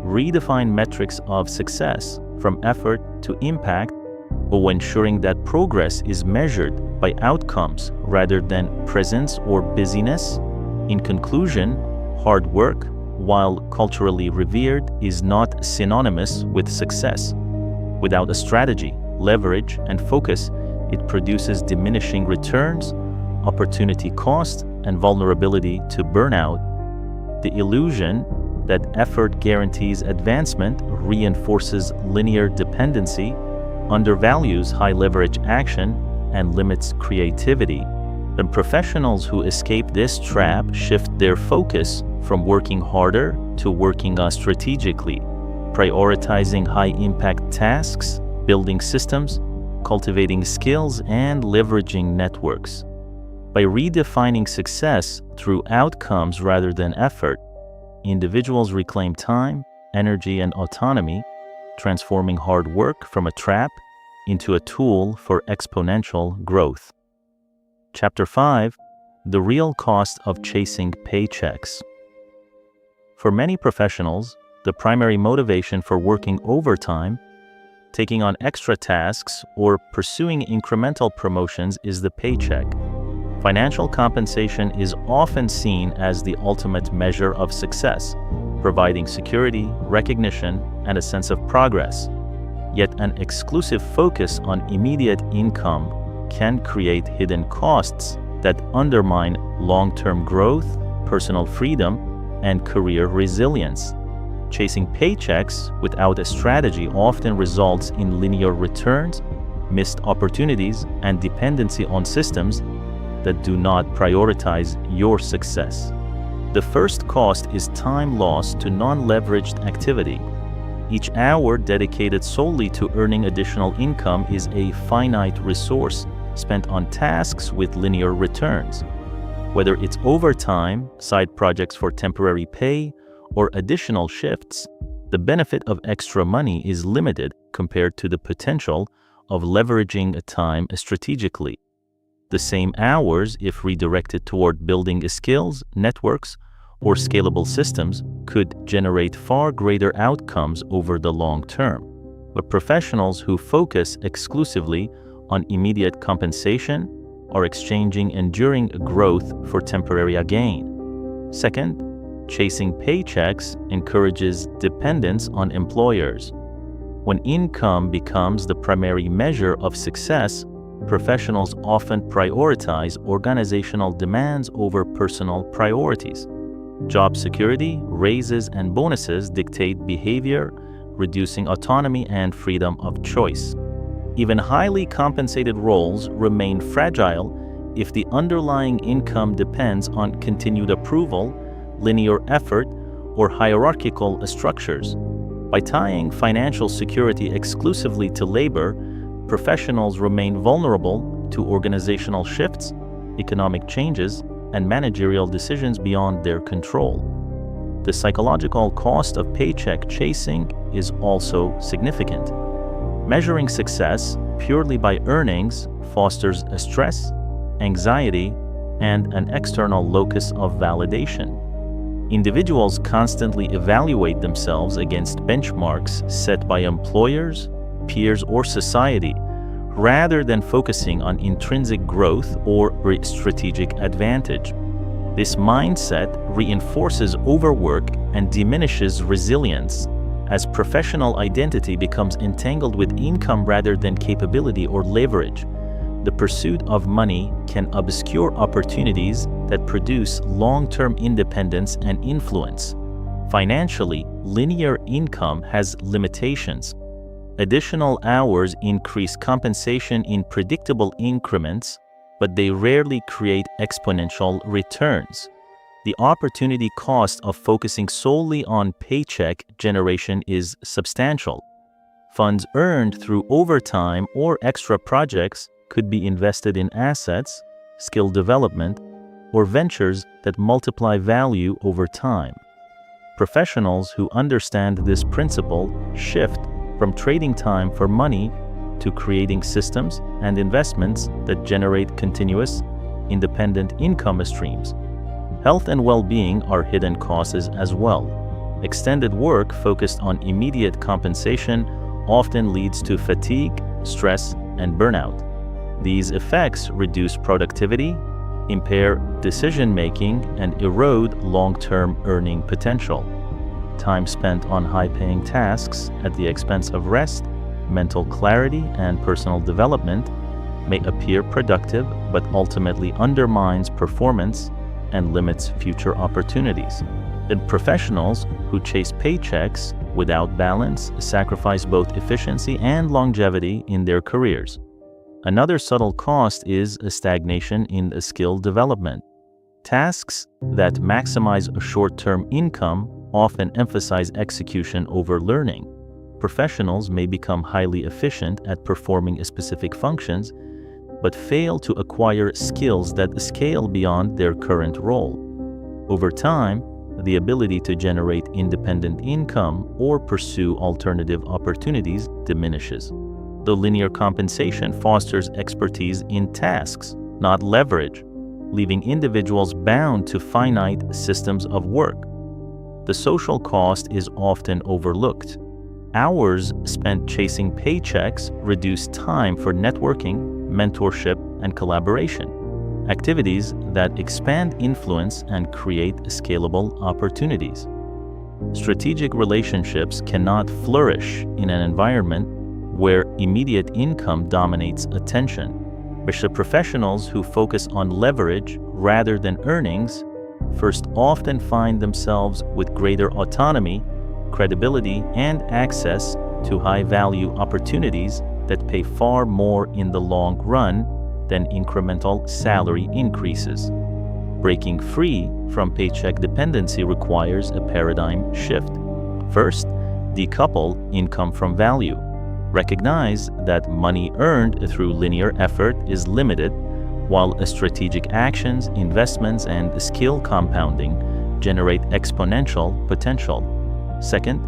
redefine metrics of success from effort to impact, while ensuring that progress is measured by outcomes rather than presence or busyness. In conclusion, hard work, while culturally revered, is not synonymous with success. Without a strategy, leverage, and focus, it produces diminishing returns, opportunity cost, and vulnerability to burnout. The illusion that effort guarantees advancement reinforces linear dependency, undervalues high-leverage action, and limits creativity. And professionals who escape this trap shift their focus from working harder to working strategically, prioritizing high-impact tasks, building systems, cultivating skills, and leveraging networks. By redefining success through outcomes rather than effort, individuals reclaim time, energy, and autonomy, transforming hard work from a trap into a tool for exponential growth. Chapter 5: The Real Cost of Chasing Paychecks. For many professionals, the primary motivation for working overtime, taking on extra tasks, or pursuing incremental promotions is the paycheck. Financial compensation is often seen as the ultimate measure of success, providing security, recognition, and a sense of progress. Yet an exclusive focus on immediate income can create hidden costs that undermine long-term growth, personal freedom, and career resilience. Chasing paychecks without a strategy often results in linear returns, missed opportunities, and dependency on systems that do not prioritize your success. The first cost is time lost to non-leveraged activity. Each hour dedicated solely to earning additional income is a finite resource spent on tasks with linear returns. Whether it's overtime, side projects for temporary pay, or additional shifts, the benefit of extra money is limited compared to the potential of leveraging time strategically. The same hours, if redirected toward building skills, networks, or scalable systems, could generate far greater outcomes over the long term. But professionals who focus exclusively on immediate compensation are exchanging enduring growth for temporary gain. Second, Chasing paychecks encourages dependence on employers. When income becomes the primary measure of success, professionals often prioritize organizational demands over personal priorities. Job security, raises, and bonuses dictate behavior, reducing autonomy and freedom of choice. Even highly compensated roles remain fragile if the underlying income depends on continued approval, linear effort, or hierarchical structures. By tying financial security exclusively to labor, professionals remain vulnerable to organizational shifts, economic changes, and managerial decisions beyond their control. The psychological cost of paycheck chasing is also significant. Measuring success purely by earnings fosters stress, anxiety, and an external locus of validation. Individuals constantly evaluate themselves against benchmarks set by employers, peers, or society, rather than focusing on intrinsic growth or strategic advantage. This mindset reinforces overwork and diminishes resilience, as professional identity becomes entangled with income rather than capability or leverage. The pursuit of money can obscure opportunities that produce long-term independence and influence. Financially, linear income has limitations. Additional hours increase compensation in predictable increments, but they rarely create exponential returns. The opportunity cost of focusing solely on paycheck generation is substantial. Funds earned through overtime or extra projects could be invested in assets, skill development, or ventures that multiply value over time. Professionals who understand this principle shift from trading time for money to creating systems and investments that generate continuous, independent income streams. Health and well-being are hidden costs as well. Extended work focused on immediate compensation often leads to fatigue, stress, and burnout. These effects reduce productivity, impair decision-making, and erode long-term earning potential. Time spent on high-paying tasks at the expense of rest, mental clarity, and personal development may appear productive but ultimately undermines performance and limits future opportunities. And professionals who chase paychecks without balance sacrifice both efficiency and longevity in their careers. Another subtle cost is a stagnation in skill development. Tasks that maximize a short-term income often emphasize execution over learning. Professionals may become highly efficient at performing specific functions, but fail to acquire skills that scale beyond their current role. Over time, the ability to generate independent income or pursue alternative opportunities diminishes. The linear compensation fosters expertise in tasks, not leverage, leaving individuals bound to finite systems of work. The social cost is often overlooked. Hours spent chasing paychecks reduce time for networking, mentorship, and collaboration, activities that expand influence and create scalable opportunities. Strategic relationships cannot flourish in an environment where immediate income dominates attention, which the professionals who focus on leverage rather than earnings first often find themselves with greater autonomy, credibility, and access to high-value opportunities that pay far more in the long run than incremental salary increases. Breaking free from paycheck dependency requires a paradigm shift. First, decouple income from value. Recognize that money earned through linear effort is limited, while strategic actions, investments, and skill compounding generate exponential potential. Second,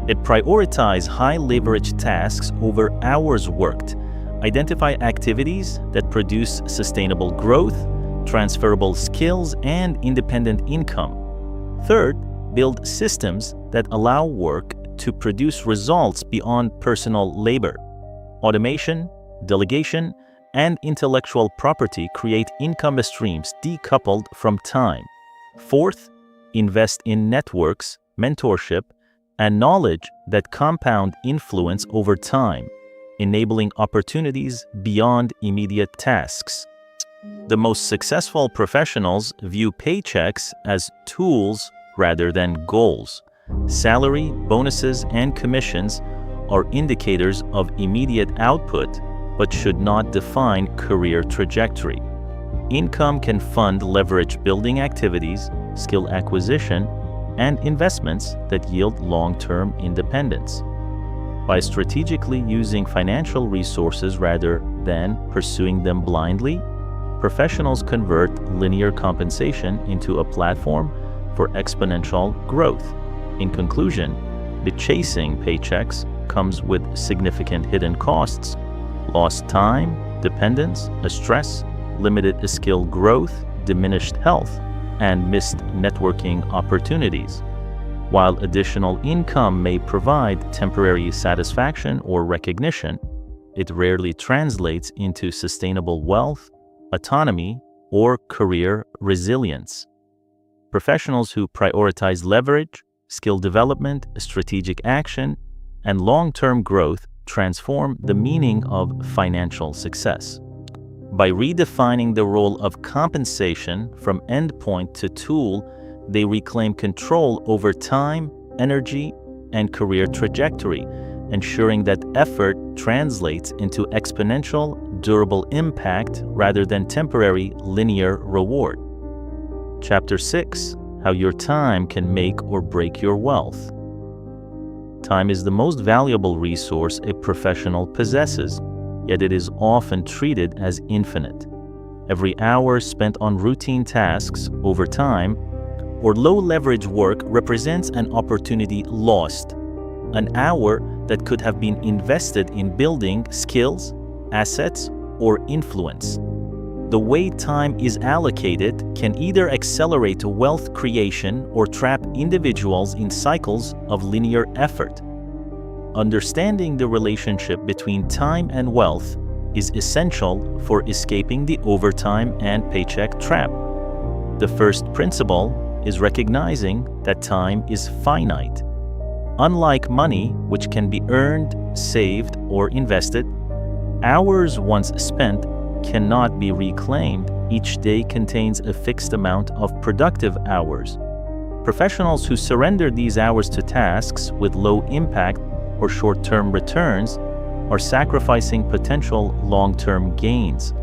it prioritizes high-leverage tasks over hours worked. Identify activities that produce sustainable growth, transferable skills, and independent income. Third, build systems that allow work to produce results beyond personal labor. Automation, delegation, and intellectual property create income streams decoupled from time. Fourth, invest in networks, mentorship, and knowledge that compound influence over time, enabling opportunities beyond immediate tasks. The most successful professionals view paychecks as tools rather than goals. Salary, bonuses, and commissions are indicators of immediate output, but should not define career trajectory. Income can fund leverage building activities, skill acquisition, and investments that yield long-term independence. By strategically using financial resources rather than pursuing them blindly, professionals convert linear compensation into a platform for exponential growth. In conclusion, the chasing paychecks comes with significant hidden costs: lost time, dependence, stress, limited skill growth, diminished health, and missed networking opportunities. While additional income may provide temporary satisfaction or recognition, it rarely translates into sustainable wealth, autonomy, or career resilience. Professionals who prioritize leverage, skill development, strategic action, and long-term growth transform the meaning of financial success. By redefining the role of compensation from endpoint to tool, they reclaim control over time, energy, and career trajectory, ensuring that effort translates into exponential, durable impact rather than temporary, linear reward. Chapter 6: How your time can make or break your wealth. Time is the most valuable resource a professional possesses, yet it is often treated as infinite. Every hour spent on routine tasks, overtime, or low-leverage work represents an opportunity lost, an hour that could have been invested in building skills, assets, or influence. The way time is allocated can either accelerate wealth creation or trap individuals in cycles of linear effort. Understanding the relationship between time and wealth is essential for escaping the overtime and paycheck trap. The first principle is recognizing that time is finite. Unlike money, which can be earned, saved, or invested, hours once spent cannot be reclaimed. Each day contains a fixed amount of productive hours. Professionals who surrender these hours to tasks with low impact or short-term returns are sacrificing potential long-term gains.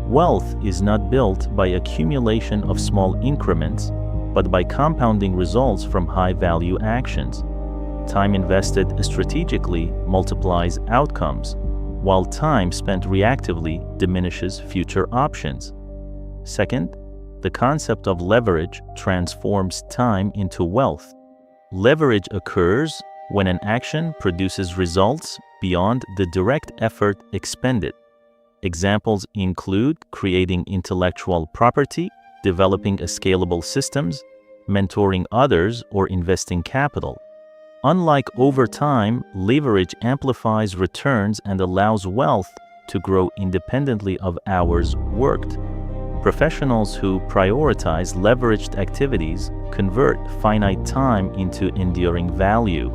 Wealth is not built by accumulation of small increments, but by compounding results from high-value actions. Time invested strategically multiplies outcomes, while time spent reactively diminishes future options. Second, the concept of leverage transforms time into wealth. Leverage occurs when an action produces results beyond the direct effort expended. Examples include creating intellectual property, developing a scalable systems, mentoring others, or investing capital. Unlike overtime, leverage amplifies returns and allows wealth to grow independently of hours worked. Professionals who prioritize leveraged activities convert finite time into enduring value,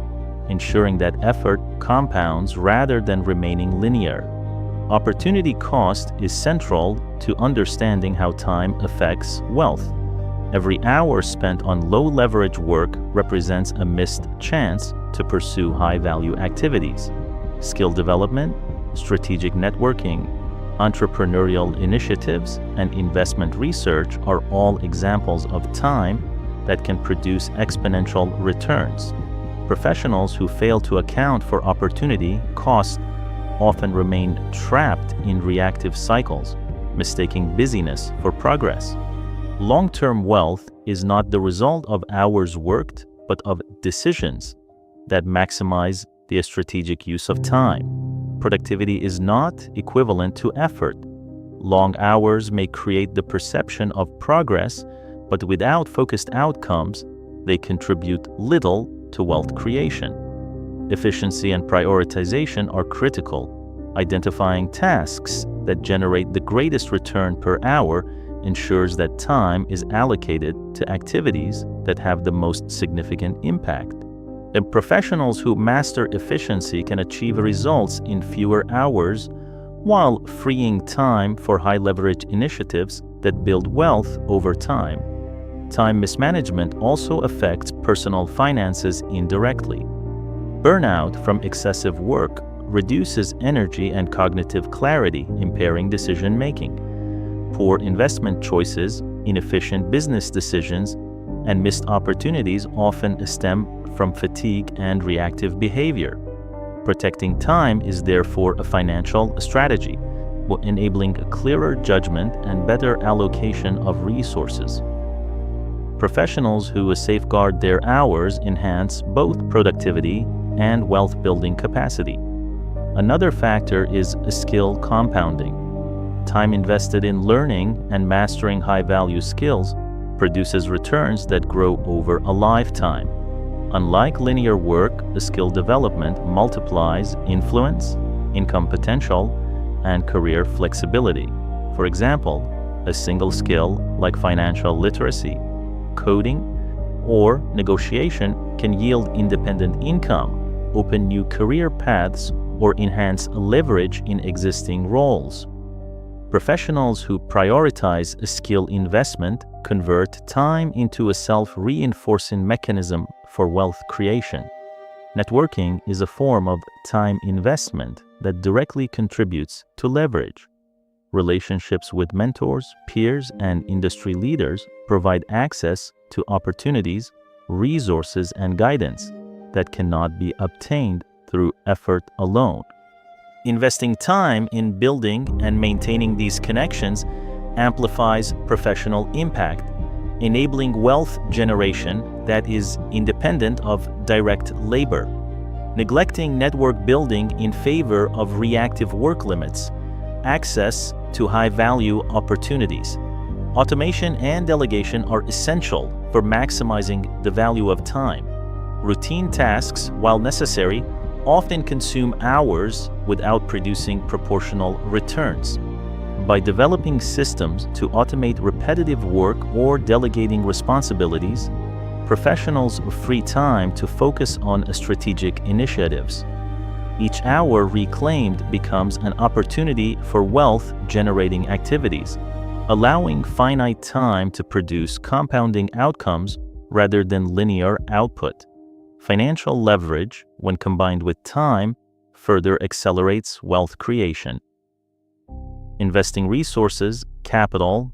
ensuring that effort compounds rather than remaining linear. Opportunity cost is central to understanding how time affects wealth. Every hour spent on low-leverage work represents a missed chance to pursue high-value activities. Skill development, strategic networking, entrepreneurial initiatives, and investment research are all examples of time that can produce exponential returns. Professionals who fail to account for opportunity cost often remain trapped in reactive cycles, mistaking busyness for progress. Long-term wealth is not the result of hours worked, but of decisions that maximize the strategic use of time. Productivity is not equivalent to effort. Long hours may create the perception of progress, but without focused outcomes, they contribute little to wealth creation. Efficiency and prioritization are critical. Identifying tasks that generate the greatest return per hour ensures that time is allocated to activities that have the most significant impact. And professionals who master efficiency can achieve results in fewer hours while freeing time for high-leverage initiatives that build wealth over time. Time mismanagement also affects personal finances indirectly. Burnout from excessive work reduces energy and cognitive clarity, impairing decision-making. Poor investment choices, inefficient business decisions, and missed opportunities often stem from fatigue and reactive behavior. Protecting time is therefore a financial strategy, enabling a clearer judgment and better allocation of resources. Professionals who safeguard their hours enhance both productivity and wealth-building capacity. Another factor is skill compounding. Time invested in learning and mastering high-value skills produces returns that grow over a lifetime. Unlike linear work, skill development multiplies influence, income potential, and career flexibility. For example, a single skill like financial literacy, coding, or negotiation can yield independent income, open new career paths, or enhance leverage in existing roles. Professionals who prioritize a skill investment convert time into a self-reinforcing mechanism for wealth creation. Networking is a form of time investment that directly contributes to leverage. Relationships with mentors, peers, and industry leaders provide access to opportunities, resources, and guidance that cannot be obtained through effort alone. Investing time in building and maintaining these connections amplifies professional impact, enabling wealth generation that is independent of direct labor. Neglecting network building in favor of reactive work limits access to high-value opportunities. Automation and delegation are essential for maximizing the value of time. Routine tasks, while necessary, often consume hours without producing proportional returns. By developing systems to automate repetitive work or delegating responsibilities, professionals free time to focus on strategic initiatives. Each hour reclaimed becomes an opportunity for wealth-generating activities, allowing finite time to produce compounding outcomes rather than linear output. Financial leverage, when combined with time, further accelerates wealth creation. Investing resources, capital,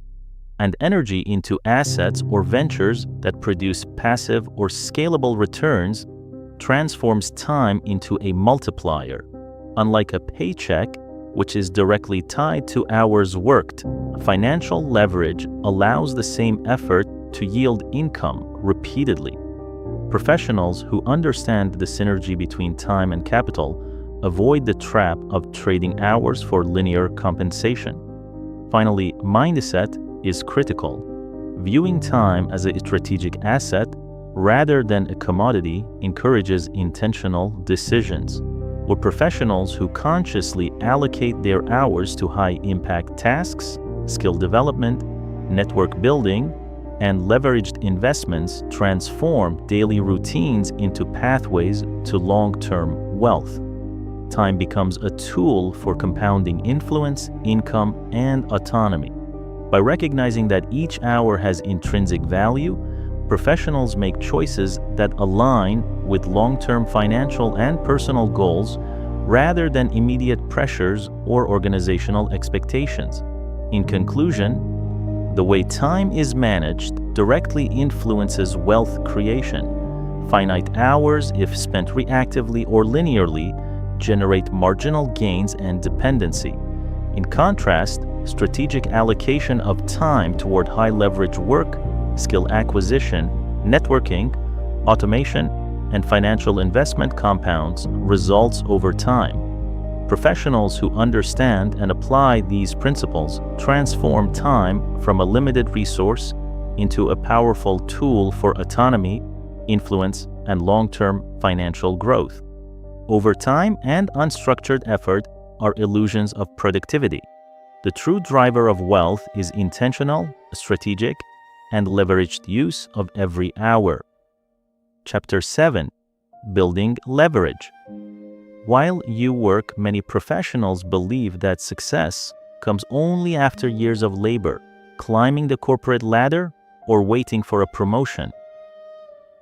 and energy into assets or ventures that produce passive or scalable returns transforms time into a multiplier. Unlike a paycheck, which is directly tied to hours worked, financial leverage allows the same effort to yield income repeatedly. Professionals who understand the synergy between time and capital avoid the trap of trading hours for linear compensation. Finally, mindset is critical. Viewing time as a strategic asset rather than a commodity encourages intentional decisions. Where professionals who consciously allocate their hours to high-impact tasks, skill development, network building, and leveraged investments transform daily routines into pathways to long-term wealth. Time becomes a tool for compounding influence, income, and autonomy. By recognizing that each hour has intrinsic value, professionals make choices that align with long-term financial and personal goals rather than immediate pressures or organizational expectations. In conclusion, the way time is managed directly influences wealth creation. Finite hours, if spent reactively or linearly, generate marginal gains and dependency. In contrast, strategic allocation of time toward high-leverage work, skill acquisition, networking, automation, and financial investment compounds results over time. Professionals who understand and apply these principles transform time from a limited resource into a powerful tool for autonomy, influence, and long-term financial growth. Overtime and unstructured effort are illusions of productivity. The true driver of wealth is intentional, strategic, and leveraged use of every hour. Chapter 7. Building Leverage. While you work, many professionals believe that success comes only after years of labor, climbing the corporate ladder, or waiting for a promotion.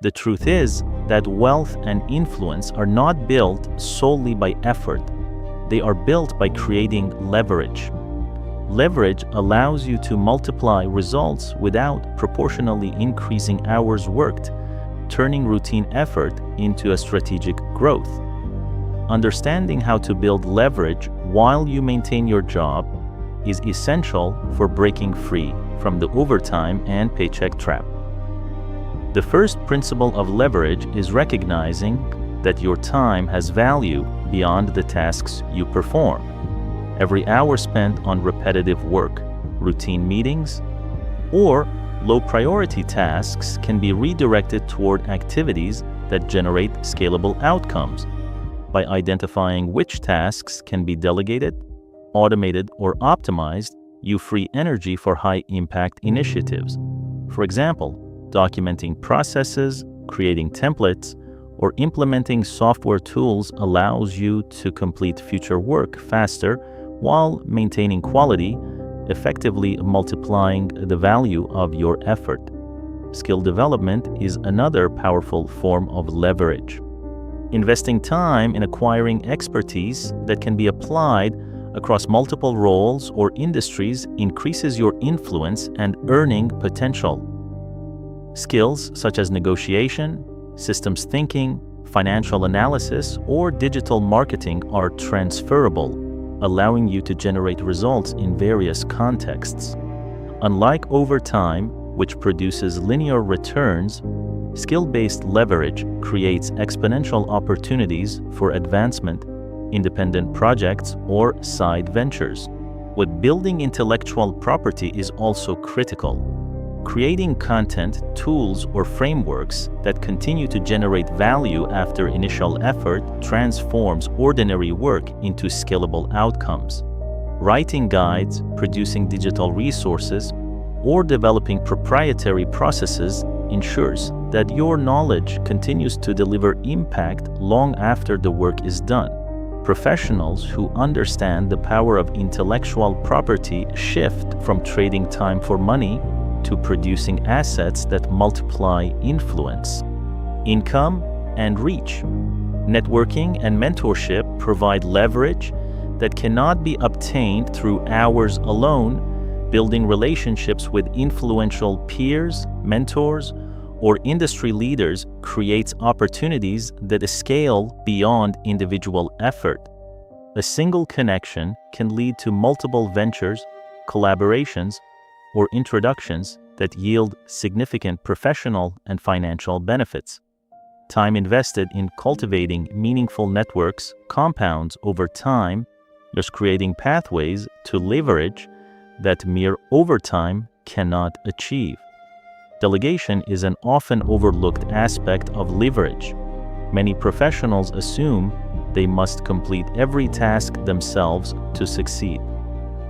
The truth is that wealth and influence are not built solely by effort. They are built by creating leverage. Leverage allows you to multiply results without proportionally increasing hours worked, turning routine effort into a strategic growth. Understanding how to build leverage while you maintain your job is essential for breaking free from the overtime and paycheck trap. The first principle of leverage is recognizing that your time has value beyond the tasks you perform. Every hour spent on repetitive work, routine meetings, or low-priority tasks can be redirected toward activities that generate scalable outcomes. By identifying which tasks can be delegated, automated, or optimized, you free energy for high-impact initiatives. For example, documenting processes, creating templates, or implementing software tools allows you to complete future work faster while maintaining quality, effectively multiplying the value of your effort. Skill development is another powerful form of leverage. Investing time in acquiring expertise that can be applied across multiple roles or industries increases your influence and earning potential. Skills such as negotiation, systems thinking, financial analysis, or digital marketing are transferable, allowing you to generate results in various contexts. Unlike overtime, which produces linear returns, skill-based leverage creates exponential opportunities for advancement, independent projects, or side ventures. But building intellectual property is also critical. Creating content, tools, or frameworks that continue to generate value after initial effort transforms ordinary work into scalable outcomes. Writing guides, producing digital resources, or developing proprietary processes ensures that your knowledge continues to deliver impact long after the work is done. Professionals who understand the power of intellectual property shift from trading time for money to producing assets that multiply influence, income, and reach. Networking and mentorship provide leverage that cannot be obtained through hours alone. Building relationships with influential peers, mentors, or industry leaders creates opportunities that scale beyond individual effort. A single connection can lead to multiple ventures, collaborations, or introductions that yield significant professional and financial benefits. Time invested in cultivating meaningful networks compounds over time, thus creating pathways to leverage that mere overtime cannot achieve. Delegation is an often overlooked aspect of leverage. Many professionals assume they must complete every task themselves to succeed.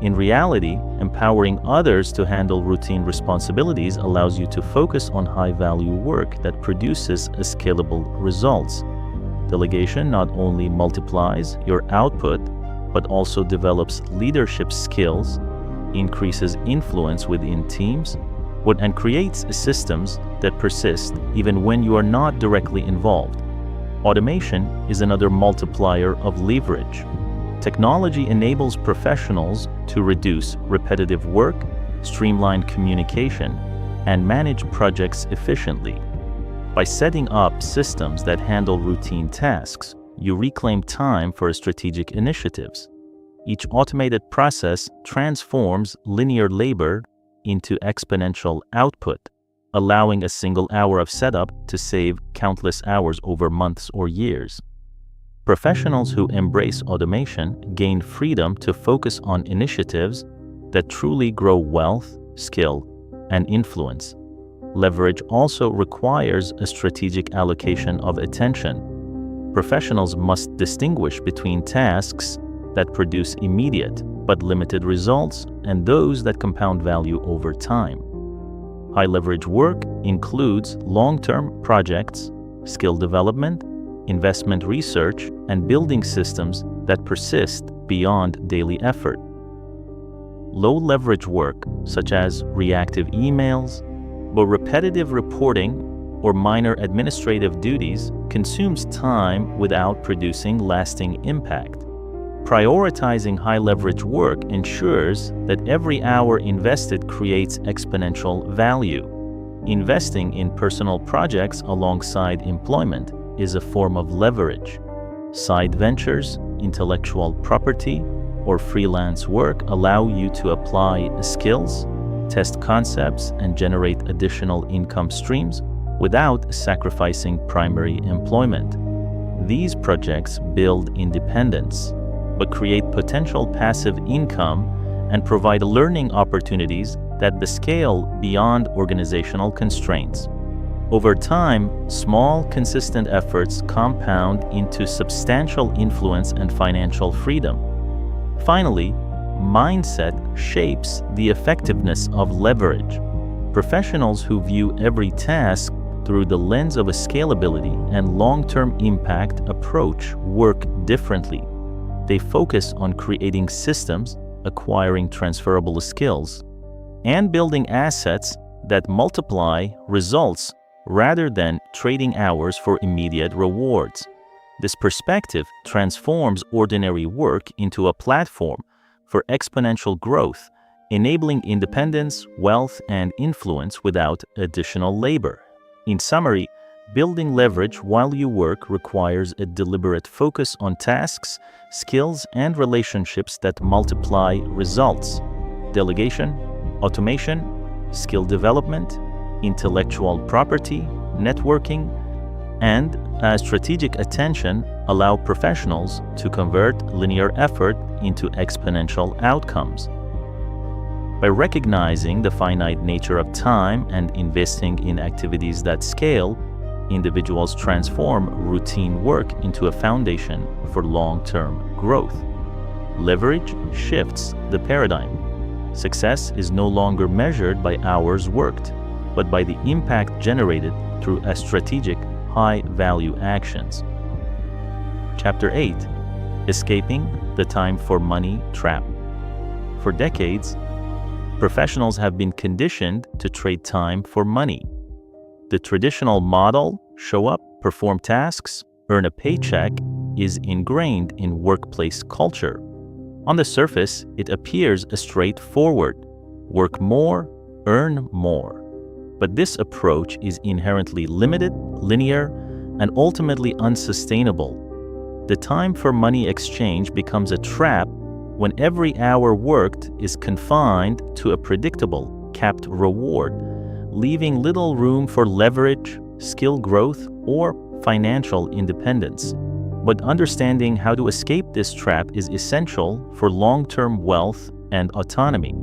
In reality, empowering others to handle routine responsibilities allows you to focus on high-value work that produces scalable results. Delegation not only multiplies your output, but also develops leadership skills, increases influence within teams, and creates systems that persist even when you are not directly involved. Automation is another multiplier of leverage. Technology enables professionals to reduce repetitive work, streamline communication, and manage projects efficiently. By setting up systems that handle routine tasks, you reclaim time for strategic initiatives. Each automated process transforms linear labor into exponential output, allowing a single hour of setup to save countless hours over months or years. Professionals who embrace automation gain freedom to focus on initiatives that truly grow wealth, skill, and influence. Leverage also requires a strategic allocation of attention. Professionals must distinguish between tasks that produce immediate but limited results, and those that compound value over time. High-leverage work includes long-term projects, skill development, investment research, and building systems that persist beyond daily effort. Low-leverage work, such as reactive emails, but repetitive reporting or minor administrative duties, consumes time without producing lasting impact. Prioritizing high-leverage work ensures that every hour invested creates exponential value. Investing in personal projects alongside employment is a form of leverage. Side ventures, intellectual property, or freelance work allow you to apply skills, test concepts, and generate additional income streams without sacrificing primary employment. These projects build independence, but create potential passive income and provide learning opportunities that scale beyond organizational constraints. Over time, small, consistent efforts compound into substantial influence and financial freedom. Finally, mindset shapes the effectiveness of leverage. Professionals who view every task through the lens of a scalability and long-term impact approach work differently. They focus on creating systems, acquiring transferable skills, and building assets that multiply results rather than trading hours for immediate rewards. This perspective transforms ordinary work into a platform for exponential growth, enabling independence, wealth, and influence without additional labor. In summary, building leverage while you work requires a deliberate focus on tasks, skills, and relationships that multiply results. Delegation, automation, skill development, intellectual property, networking, and strategic attention allow professionals to convert linear effort into exponential outcomes. By recognizing the finite nature of time and investing in activities that scale, individuals transform routine work into a foundation for long-term growth. Leverage shifts the paradigm. Success is no longer measured by hours worked, but by the impact generated through a strategic, high-value actions. Chapter 8: Escaping the time for money trap. For decades, professionals have been conditioned to trade time for money. The traditional model, show up, perform tasks, earn a paycheck, is ingrained in workplace culture. On the surface, it appears straightforward: work more, earn more. But this approach is inherently limited, linear, and ultimately unsustainable. The time for money exchange becomes a trap when every hour worked is confined to a predictable, capped reward, leaving little room for leverage, skill growth, or financial independence. But understanding how to escape this trap is essential for long-term wealth and autonomy.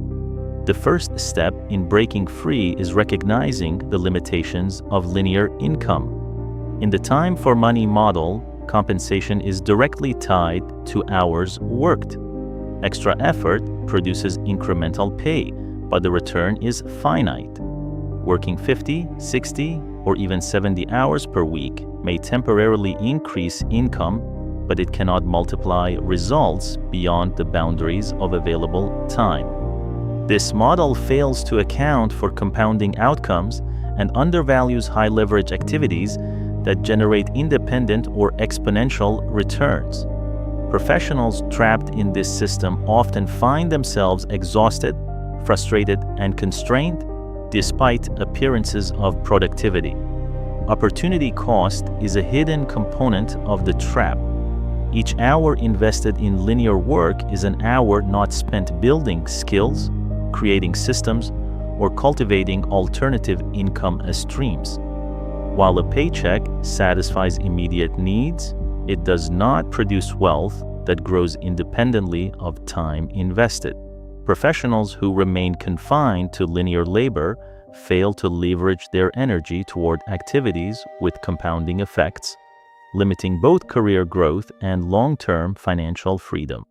The first step in breaking free is recognizing the limitations of linear income. In the time for money model, compensation is directly tied to hours worked. Extra effort produces incremental pay, but the return is finite. Working 50, 60, or even 70 hours per week may temporarily increase income, but it cannot multiply results beyond the boundaries of available time. This model fails to account for compounding outcomes and undervalues high-leverage activities that generate independent or exponential returns. Professionals trapped in this system often find themselves exhausted, frustrated, and constrained despite appearances of productivity. Opportunity cost is a hidden component of the trap. Each hour invested in linear work is an hour not spent building skills, creating systems, or cultivating alternative income streams. While a paycheck satisfies immediate needs, it does not produce wealth that grows independently of time invested. Professionals who remain confined to linear labor fail to leverage their energy toward activities with compounding effects, limiting both career growth and long-term financial freedom.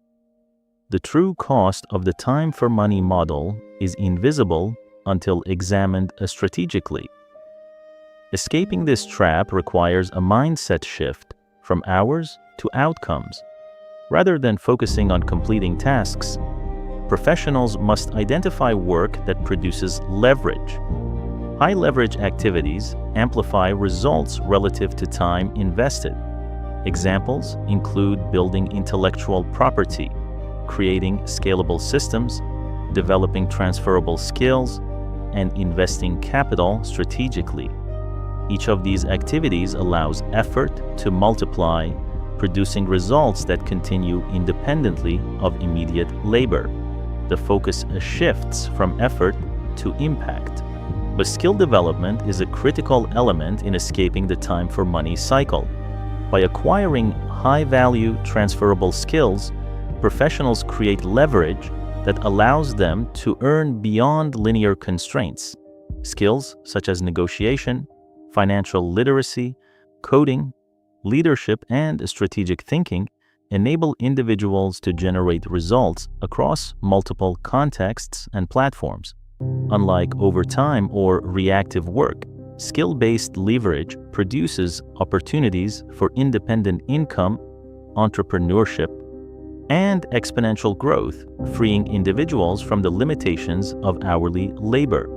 The true cost of the time for money model is invisible until examined strategically. Escaping this trap requires a mindset shift from hours to outcomes. Rather than focusing on completing tasks, professionals must identify work that produces leverage. High-leverage activities amplify results relative to time invested. Examples include building intellectual property, creating scalable systems, developing transferable skills, and investing capital strategically. Each of these activities allows effort to multiply, producing results that continue independently of immediate labor. The focus shifts from effort to impact. But skill development is a critical element in escaping the time for money cycle. By acquiring high-value transferable skills, professionals create leverage that allows them to earn beyond linear constraints. Skills such as negotiation, financial literacy, coding, leadership, and strategic thinking enable individuals to generate results across multiple contexts and platforms. Unlike overtime or reactive work, skill-based leverage produces opportunities for independent income, entrepreneurship, and exponential growth, freeing individuals from the limitations of hourly labor.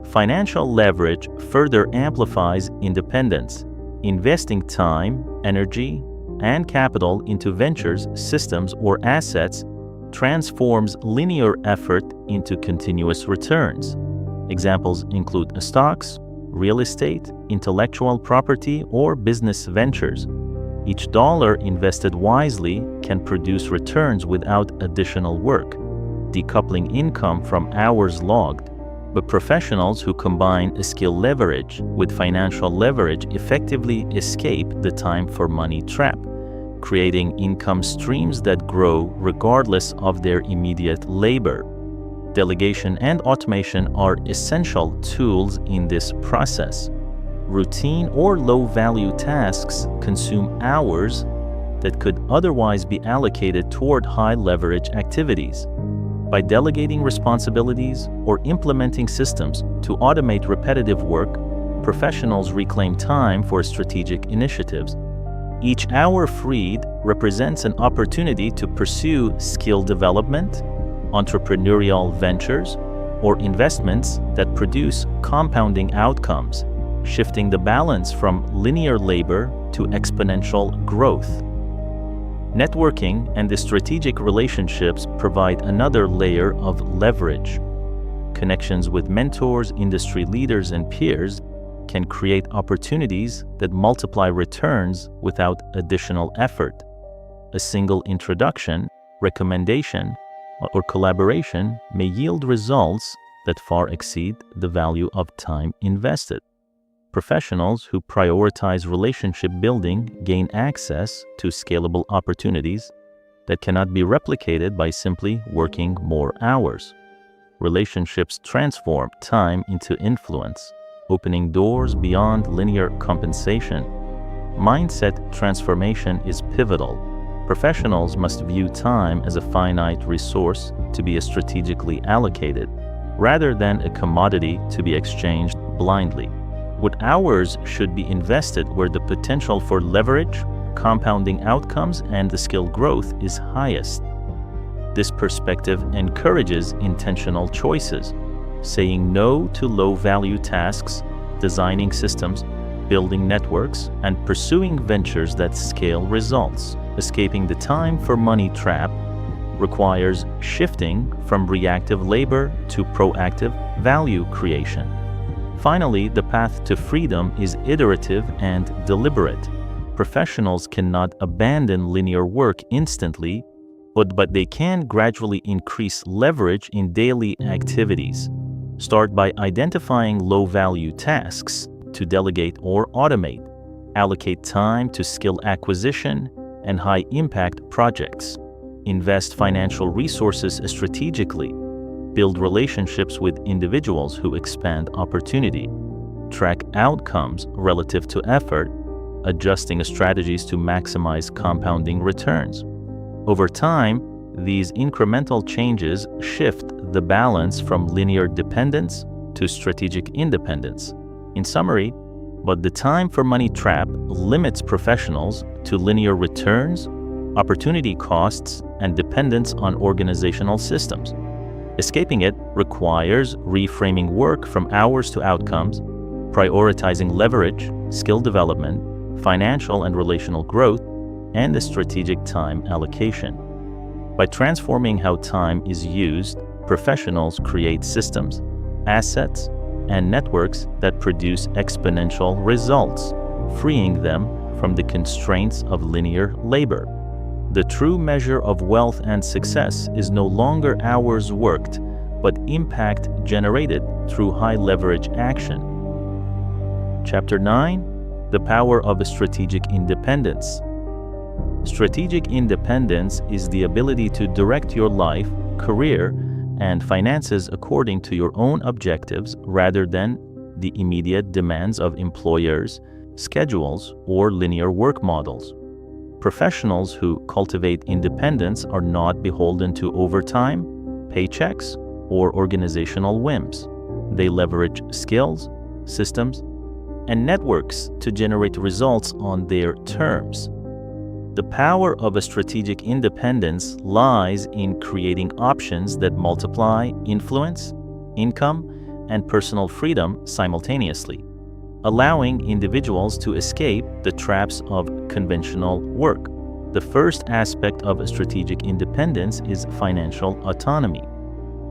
Financial leverage further amplifies independence. Investing time, energy, and capital into ventures, systems, or assets transforms linear effort into continuous returns. Examples include stocks, real estate, intellectual property, or business ventures. Each dollar invested wisely can produce returns without additional work, decoupling income from hours logged. But professionals who combine a skill leverage with financial leverage effectively escape the time for money trap, creating income streams that grow regardless of their immediate labor. Delegation and automation are essential tools in this process. Routine or low-value tasks consume hours that could otherwise be allocated toward high-leverage activities. By delegating responsibilities or implementing systems to automate repetitive work, professionals reclaim time for strategic initiatives. Each hour freed represents an opportunity to pursue skill development, entrepreneurial ventures, or investments that produce compounding outcomes, shifting the balance from linear labor to exponential growth. Networking and the strategic relationships provide another layer of leverage. Connections with mentors, industry leaders, and peers can create opportunities that multiply returns without additional effort. A single introduction, recommendation, or collaboration may yield results that far exceed the value of time invested. Professionals who prioritize relationship building gain access to scalable opportunities that cannot be replicated by simply working more hours. Relationships transform time into influence, opening doors beyond linear compensation. Mindset transformation is pivotal. Professionals must view time as a finite resource to be strategically allocated, rather than a commodity to be exchanged blindly. What hours should be invested where the potential for leverage, compounding outcomes, and the skill growth is highest. This perspective encourages intentional choices, saying no to low-value tasks, designing systems, building networks, and pursuing ventures that scale results. Escaping the time for money trap requires shifting from reactive labor to proactive value creation. Finally, the path to freedom is iterative and deliberate. Professionals cannot abandon linear work instantly, but they can gradually increase leverage in daily activities. Start by identifying low-value tasks to delegate or automate. Allocate time to skill acquisition and high-impact projects. Invest financial resources strategically. Build relationships with individuals who expand opportunity. Track outcomes relative to effort, adjusting strategies to maximize compounding returns. Over time, These incremental changes shift the balance from linear dependence to strategic independence. In summary, but the time for money trap limits professionals to linear returns, opportunity costs, and dependence on organizational systems. Escaping it requires reframing work from hours to outcomes, prioritizing leverage, skill development, financial and relational growth, and the strategic time allocation. By transforming how time is used, professionals create systems, assets, and networks that produce exponential results, freeing them from the constraints of linear labor. The true measure of wealth and success is no longer hours worked, but impact generated through high-leverage action. Chapter 9: The Power of Strategic Independence. Strategic independence is the ability to direct your life, career, and finances according to your own objectives rather than the immediate demands of employers, schedules, or linear work models. Professionals who cultivate independence are not beholden to overtime, paychecks, or organizational whims. They leverage skills, systems, and networks to generate results on their terms. The power of a strategic independence lies in creating options that multiply influence, income, and personal freedom simultaneously, allowing individuals to escape the traps of conventional work. The first aspect of strategic independence is financial autonomy.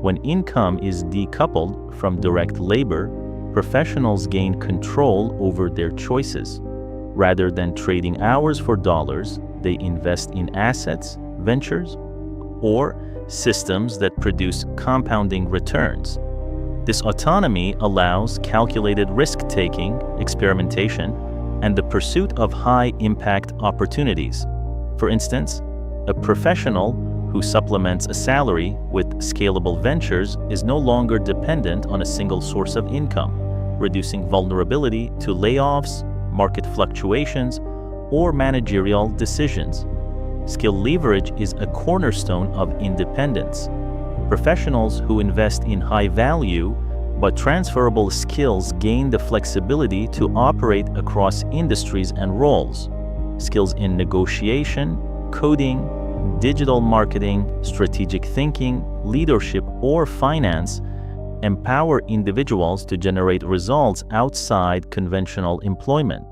When income is decoupled from direct labor, professionals gain control over their choices. Rather than trading hours for dollars, they invest in assets, ventures, or systems that produce compounding returns. This autonomy allows calculated risk-taking, experimentation, and the pursuit of high-impact opportunities. For instance, a professional who supplements a salary with scalable ventures is no longer dependent on a single source of income, reducing vulnerability to layoffs, market fluctuations, or managerial decisions. Skill leverage is a cornerstone of independence. Professionals who invest in high-value but transferable skills gain the flexibility to operate across industries and roles. Skills in negotiation, coding, digital marketing, strategic thinking, leadership, or finance empower individuals to generate results outside conventional employment.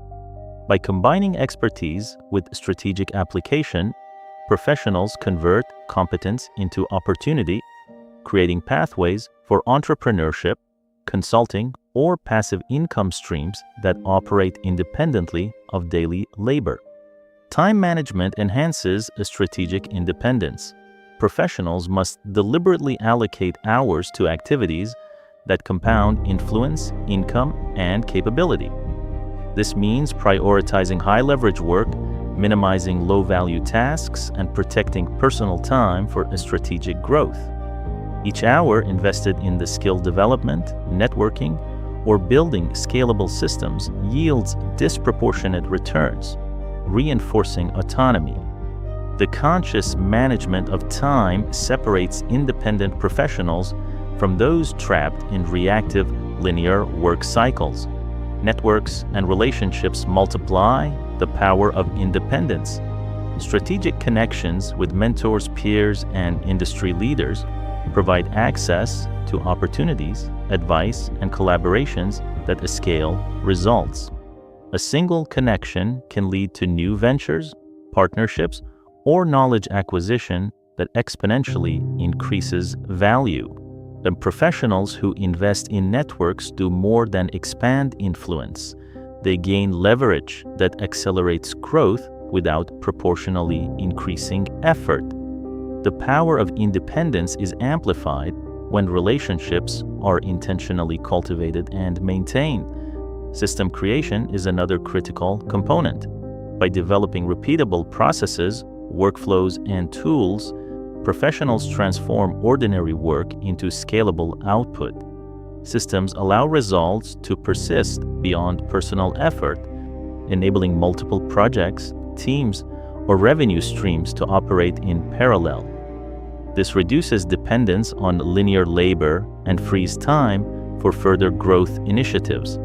By combining expertise with strategic application, professionals convert competence into opportunity, creating pathways for entrepreneurship, consulting, or passive income streams that operate independently of daily labor. Time management enhances a strategic independence. Professionals must deliberately allocate hours to activities that compound influence, income, and capability. This means prioritizing high-leverage work, minimizing low-value tasks, and protecting personal time for strategic growth. Each hour invested in the skill development, networking, or building scalable systems yields disproportionate returns, reinforcing autonomy. The conscious management of time separates independent professionals from those trapped in reactive linear work cycles. Networks and relationships multiply the power of independence. Strategic connections with mentors, peers, and industry leaders provide access to opportunities, advice, and collaborations that scale results. A single connection can lead to new ventures, partnerships, or knowledge acquisition that exponentially increases value. And professionals who invest in networks do more than expand influence. They gain leverage that accelerates growth without proportionally increasing effort. The power of independence is amplified when relationships are intentionally cultivated and maintained. System creation is another critical component. By developing repeatable processes, workflows, and tools, professionals transform ordinary work into scalable output. Systems allow results to persist beyond personal effort, enabling multiple projects, teams, or revenue streams to operate in parallel. This reduces dependence on linear labor and frees time for further growth initiatives.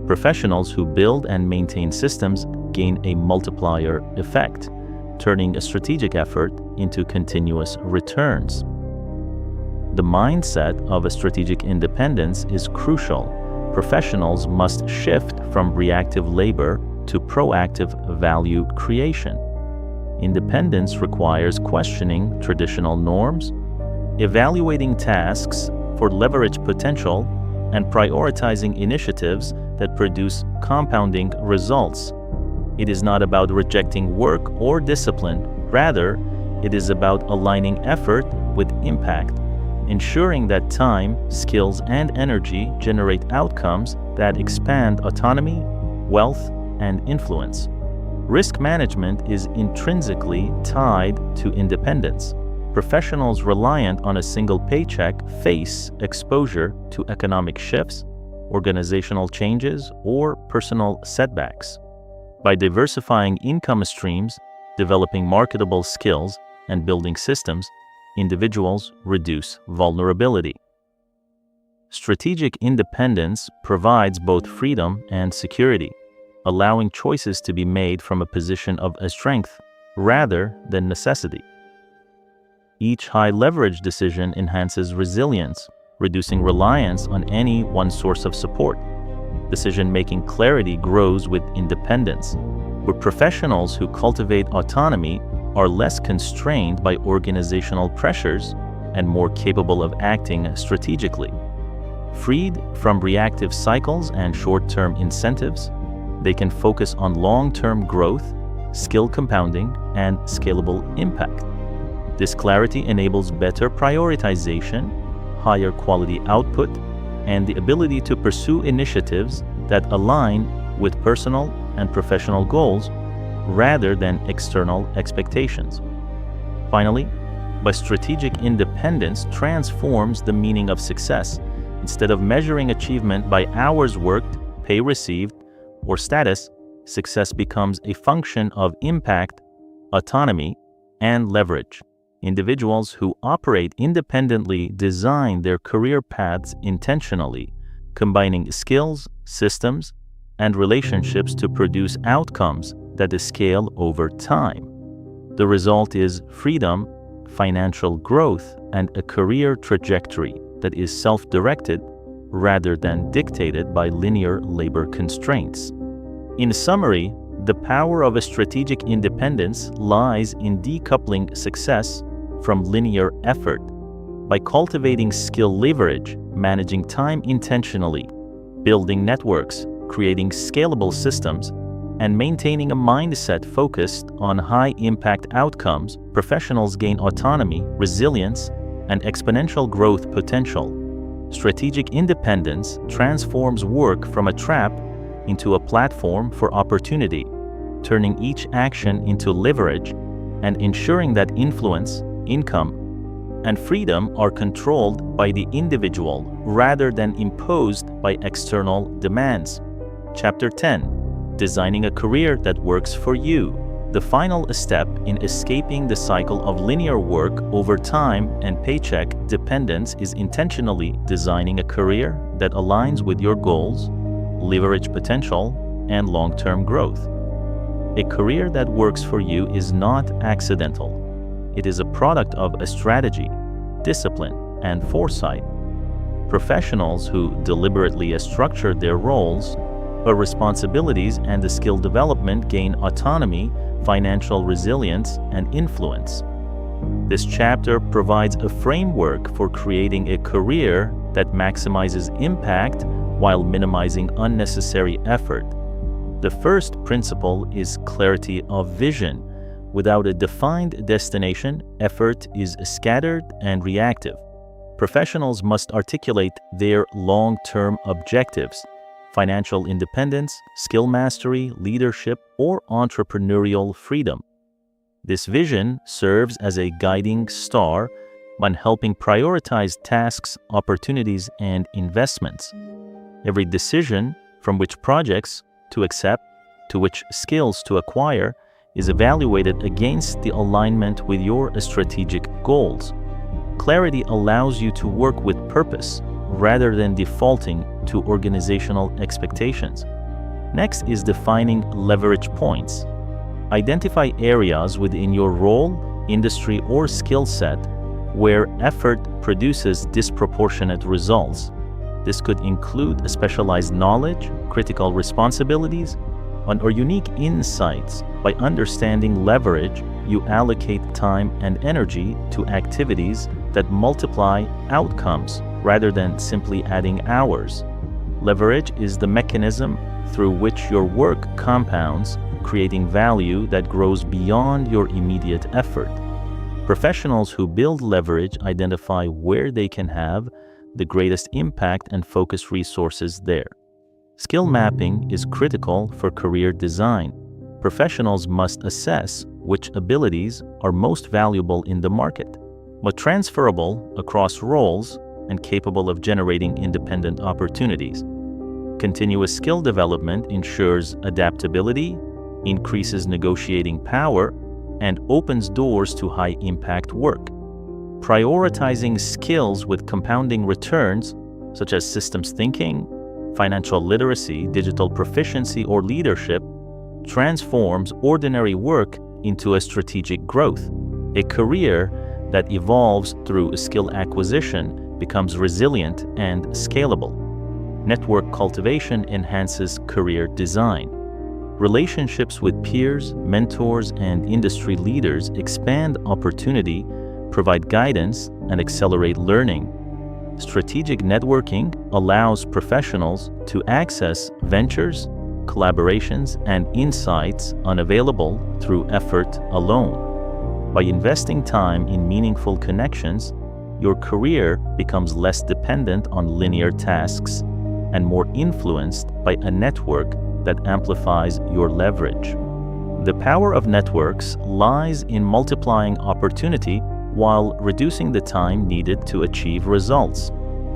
Professionals who build and maintain systems gain a multiplier effect, turning a strategic effort into continuous returns. The mindset of a strategic independence is crucial. Professionals must shift from reactive labor to proactive value creation. Independence requires questioning traditional norms, evaluating tasks for leverage potential, and prioritizing initiatives that produce compounding results. It is not about rejecting work or discipline. Rather, it is about aligning effort with impact, ensuring that time, skills, and energy generate outcomes that expand autonomy, wealth, and influence. Risk management is intrinsically tied to independence. Professionals reliant on a single paycheck face exposure to economic shifts, organizational changes, or personal setbacks. By diversifying income streams, developing marketable skills, and building systems, individuals reduce vulnerability. Strategic independence provides both freedom and security, allowing choices to be made from a position of strength rather than necessity. Each high-leverage decision enhances resilience, reducing reliance on any one source of support. Decision-making clarity grows with independence, where professionals who cultivate autonomy are less constrained by organizational pressures and more capable of acting strategically. Freed from reactive cycles and short-term incentives, they can focus on long-term growth, skill compounding, and scalable impact. This clarity enables better prioritization, higher quality output, and the ability to pursue initiatives that align with personal and professional goals rather than external expectations. Finally, strategic independence transforms the meaning of success. Instead of measuring achievement by hours worked, pay received, or status, success becomes a function of impact, autonomy, and leverage. Individuals who operate independently design their career paths intentionally, combining skills, systems, and relationships to produce outcomes that scale over time. The result is freedom, financial growth, and a career trajectory that is self-directed rather than dictated by linear labor constraints. In summary, the power of a strategic independence lies in decoupling success from linear effort. By cultivating skill leverage, managing time intentionally, building networks, creating scalable systems, and maintaining a mindset focused on high-impact outcomes, professionals gain autonomy, resilience, and exponential growth potential. Strategic independence transforms work from a trap into a platform for opportunity, turning each action into leverage and ensuring that influence, income, and freedom are controlled by the individual rather than imposed by external demands. Chapter 10: Designing a Career That Works for You. The final step in escaping the cycle of linear work over time and paycheck dependence is intentionally designing a career that aligns with your goals, leverage potential, and long-term growth. A career that works for you is not accidental. It is a product of a strategy, discipline, and foresight. Professionals who deliberately structure their roles, responsibilities, and the skill development gain autonomy, financial resilience, and influence. This chapter provides a framework for creating a career that maximizes impact while minimizing unnecessary effort. The first principle is clarity of vision. Without a defined destination, effort is scattered and reactive. Professionals must articulate their long-term objectives: financial independence, skill mastery, leadership, or entrepreneurial freedom. This vision serves as a guiding star when helping prioritize tasks, opportunities, and investments. Every decision, from which projects to accept to which skills to acquire, is evaluated against the alignment with your strategic goals. Clarity allows you to work with purpose rather than defaulting to organizational expectations. Next is defining leverage points. Identify areas within your role, industry, or skill set where effort produces disproportionate results. This could include specialized knowledge, critical responsibilities, or unique insights. By understanding leverage, you allocate time and energy to activities that multiply outcomes rather than simply adding hours. Leverage is the mechanism through which your work compounds, creating value that grows beyond your immediate effort. Professionals who build leverage identify where they can have the greatest impact and focus resources there. Skill mapping is critical for career design. Professionals must assess which abilities are most valuable in the market, but transferable across roles and capable of generating independent opportunities. Continuous skill development ensures adaptability, increases negotiating power, and opens doors to high-impact work. Prioritizing skills with compounding returns, such as systems thinking, financial literacy, digital proficiency, or leadership, transforms ordinary work into a strategic growth. A career that evolves through skill acquisition becomes resilient and scalable. Network cultivation enhances career design. Relationships with peers, mentors, and industry leaders expand opportunity, provide guidance, and accelerate learning. Strategic networking allows professionals to access ventures, collaborations, and insights unavailable through effort alone. By investing time in meaningful connections, your career becomes less dependent on linear tasks and more influenced by a network that amplifies your leverage. The power of networks lies in multiplying opportunity while reducing the time needed to achieve results.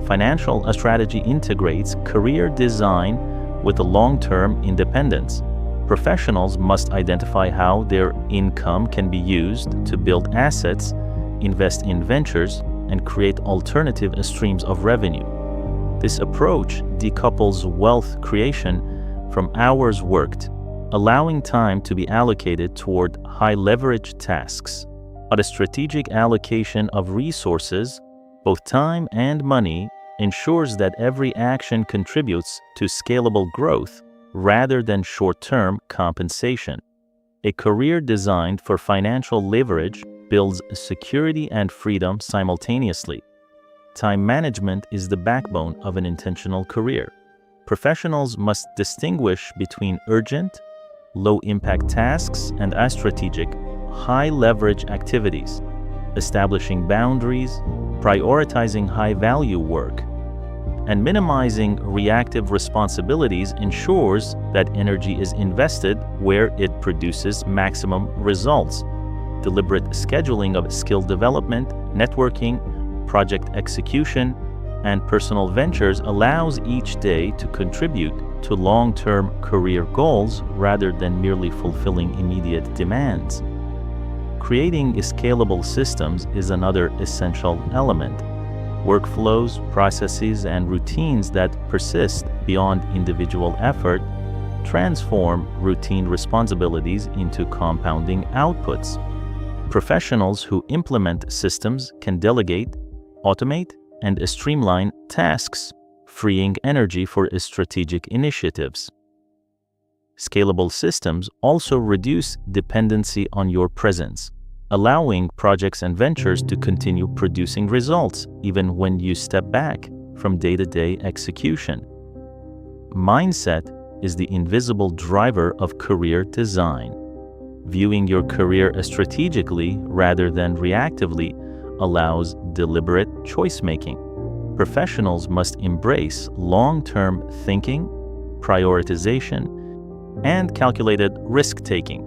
Financial strategy integrates career design with a long-term independence. Professionals must identify how their income can be used to build assets, invest in ventures, and create alternative streams of revenue. This approach decouples wealth creation from hours worked, allowing time to be allocated toward high-leverage tasks. But a strategic allocation of resources, both time and money, ensures that every action contributes to scalable growth rather than short-term compensation. A career designed for financial leverage builds security and freedom simultaneously. Time management is the backbone of an intentional career. Professionals must distinguish between urgent, low-impact tasks and astrategic, high-leverage activities, establishing boundaries, prioritizing high-value work, and minimizing reactive responsibilities ensures that energy is invested where it produces maximum results. Deliberate scheduling of skill development, networking, project execution, and personal ventures allows each day to contribute to long-term career goals rather than merely fulfilling immediate demands. Creating scalable systems is another essential element. Workflows, processes, and routines that persist beyond individual effort transform routine responsibilities into compounding outputs. Professionals who implement systems can delegate, automate, and streamline tasks, freeing energy for strategic initiatives. Scalable systems also reduce dependency on your presence, allowing projects and ventures to continue producing results even when you step back from day-to-day execution. Mindset is the invisible driver of career design. Viewing your career strategically rather than reactively allows deliberate choice-making. Professionals must embrace long-term thinking, prioritization, and calculated risk-taking.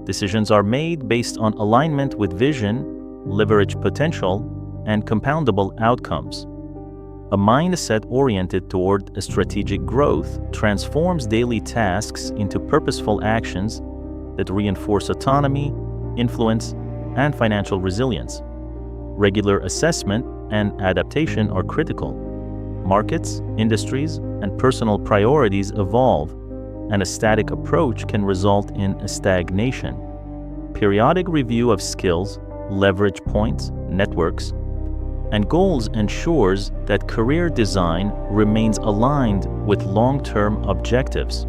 Decisions are made based on alignment with vision, leverage potential, and compoundable outcomes. A mindset oriented toward strategic growth transforms daily tasks into purposeful actions that reinforce autonomy, influence, and financial resilience. Regular assessment and adaptation are critical. Markets, industries, and personal priorities evolve, and a static approach can result in a stagnation. Periodic review of skills, leverage points, networks, and goals ensures that career design remains aligned with long-term objectives.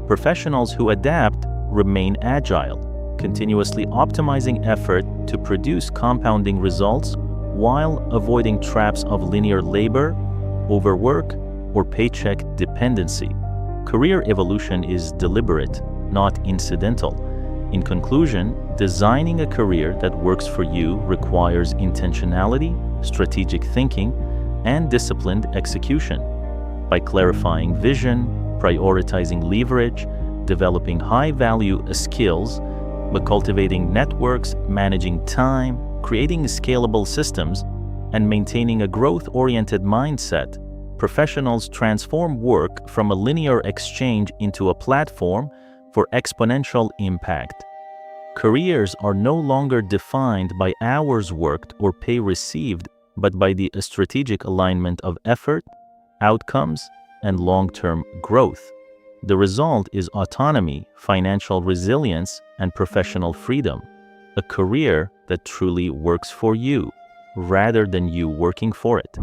Professionals who adapt remain agile, continuously optimizing effort to produce compounding results while avoiding traps of linear labor, overwork, or paycheck dependency. Career evolution is deliberate, not incidental. In conclusion, designing a career that works for you requires intentionality, strategic thinking, and disciplined execution. By clarifying vision, prioritizing leverage, developing high-value skills, but cultivating networks, managing time, creating scalable systems, and maintaining a growth-oriented mindset, professionals transform work from a linear exchange into a platform for exponential impact. Careers are no longer defined by hours worked or pay received, but by the strategic alignment of effort, outcomes, and long-term growth. The result is autonomy, financial resilience, and professional freedom. A career that truly works for you, rather than you working for it.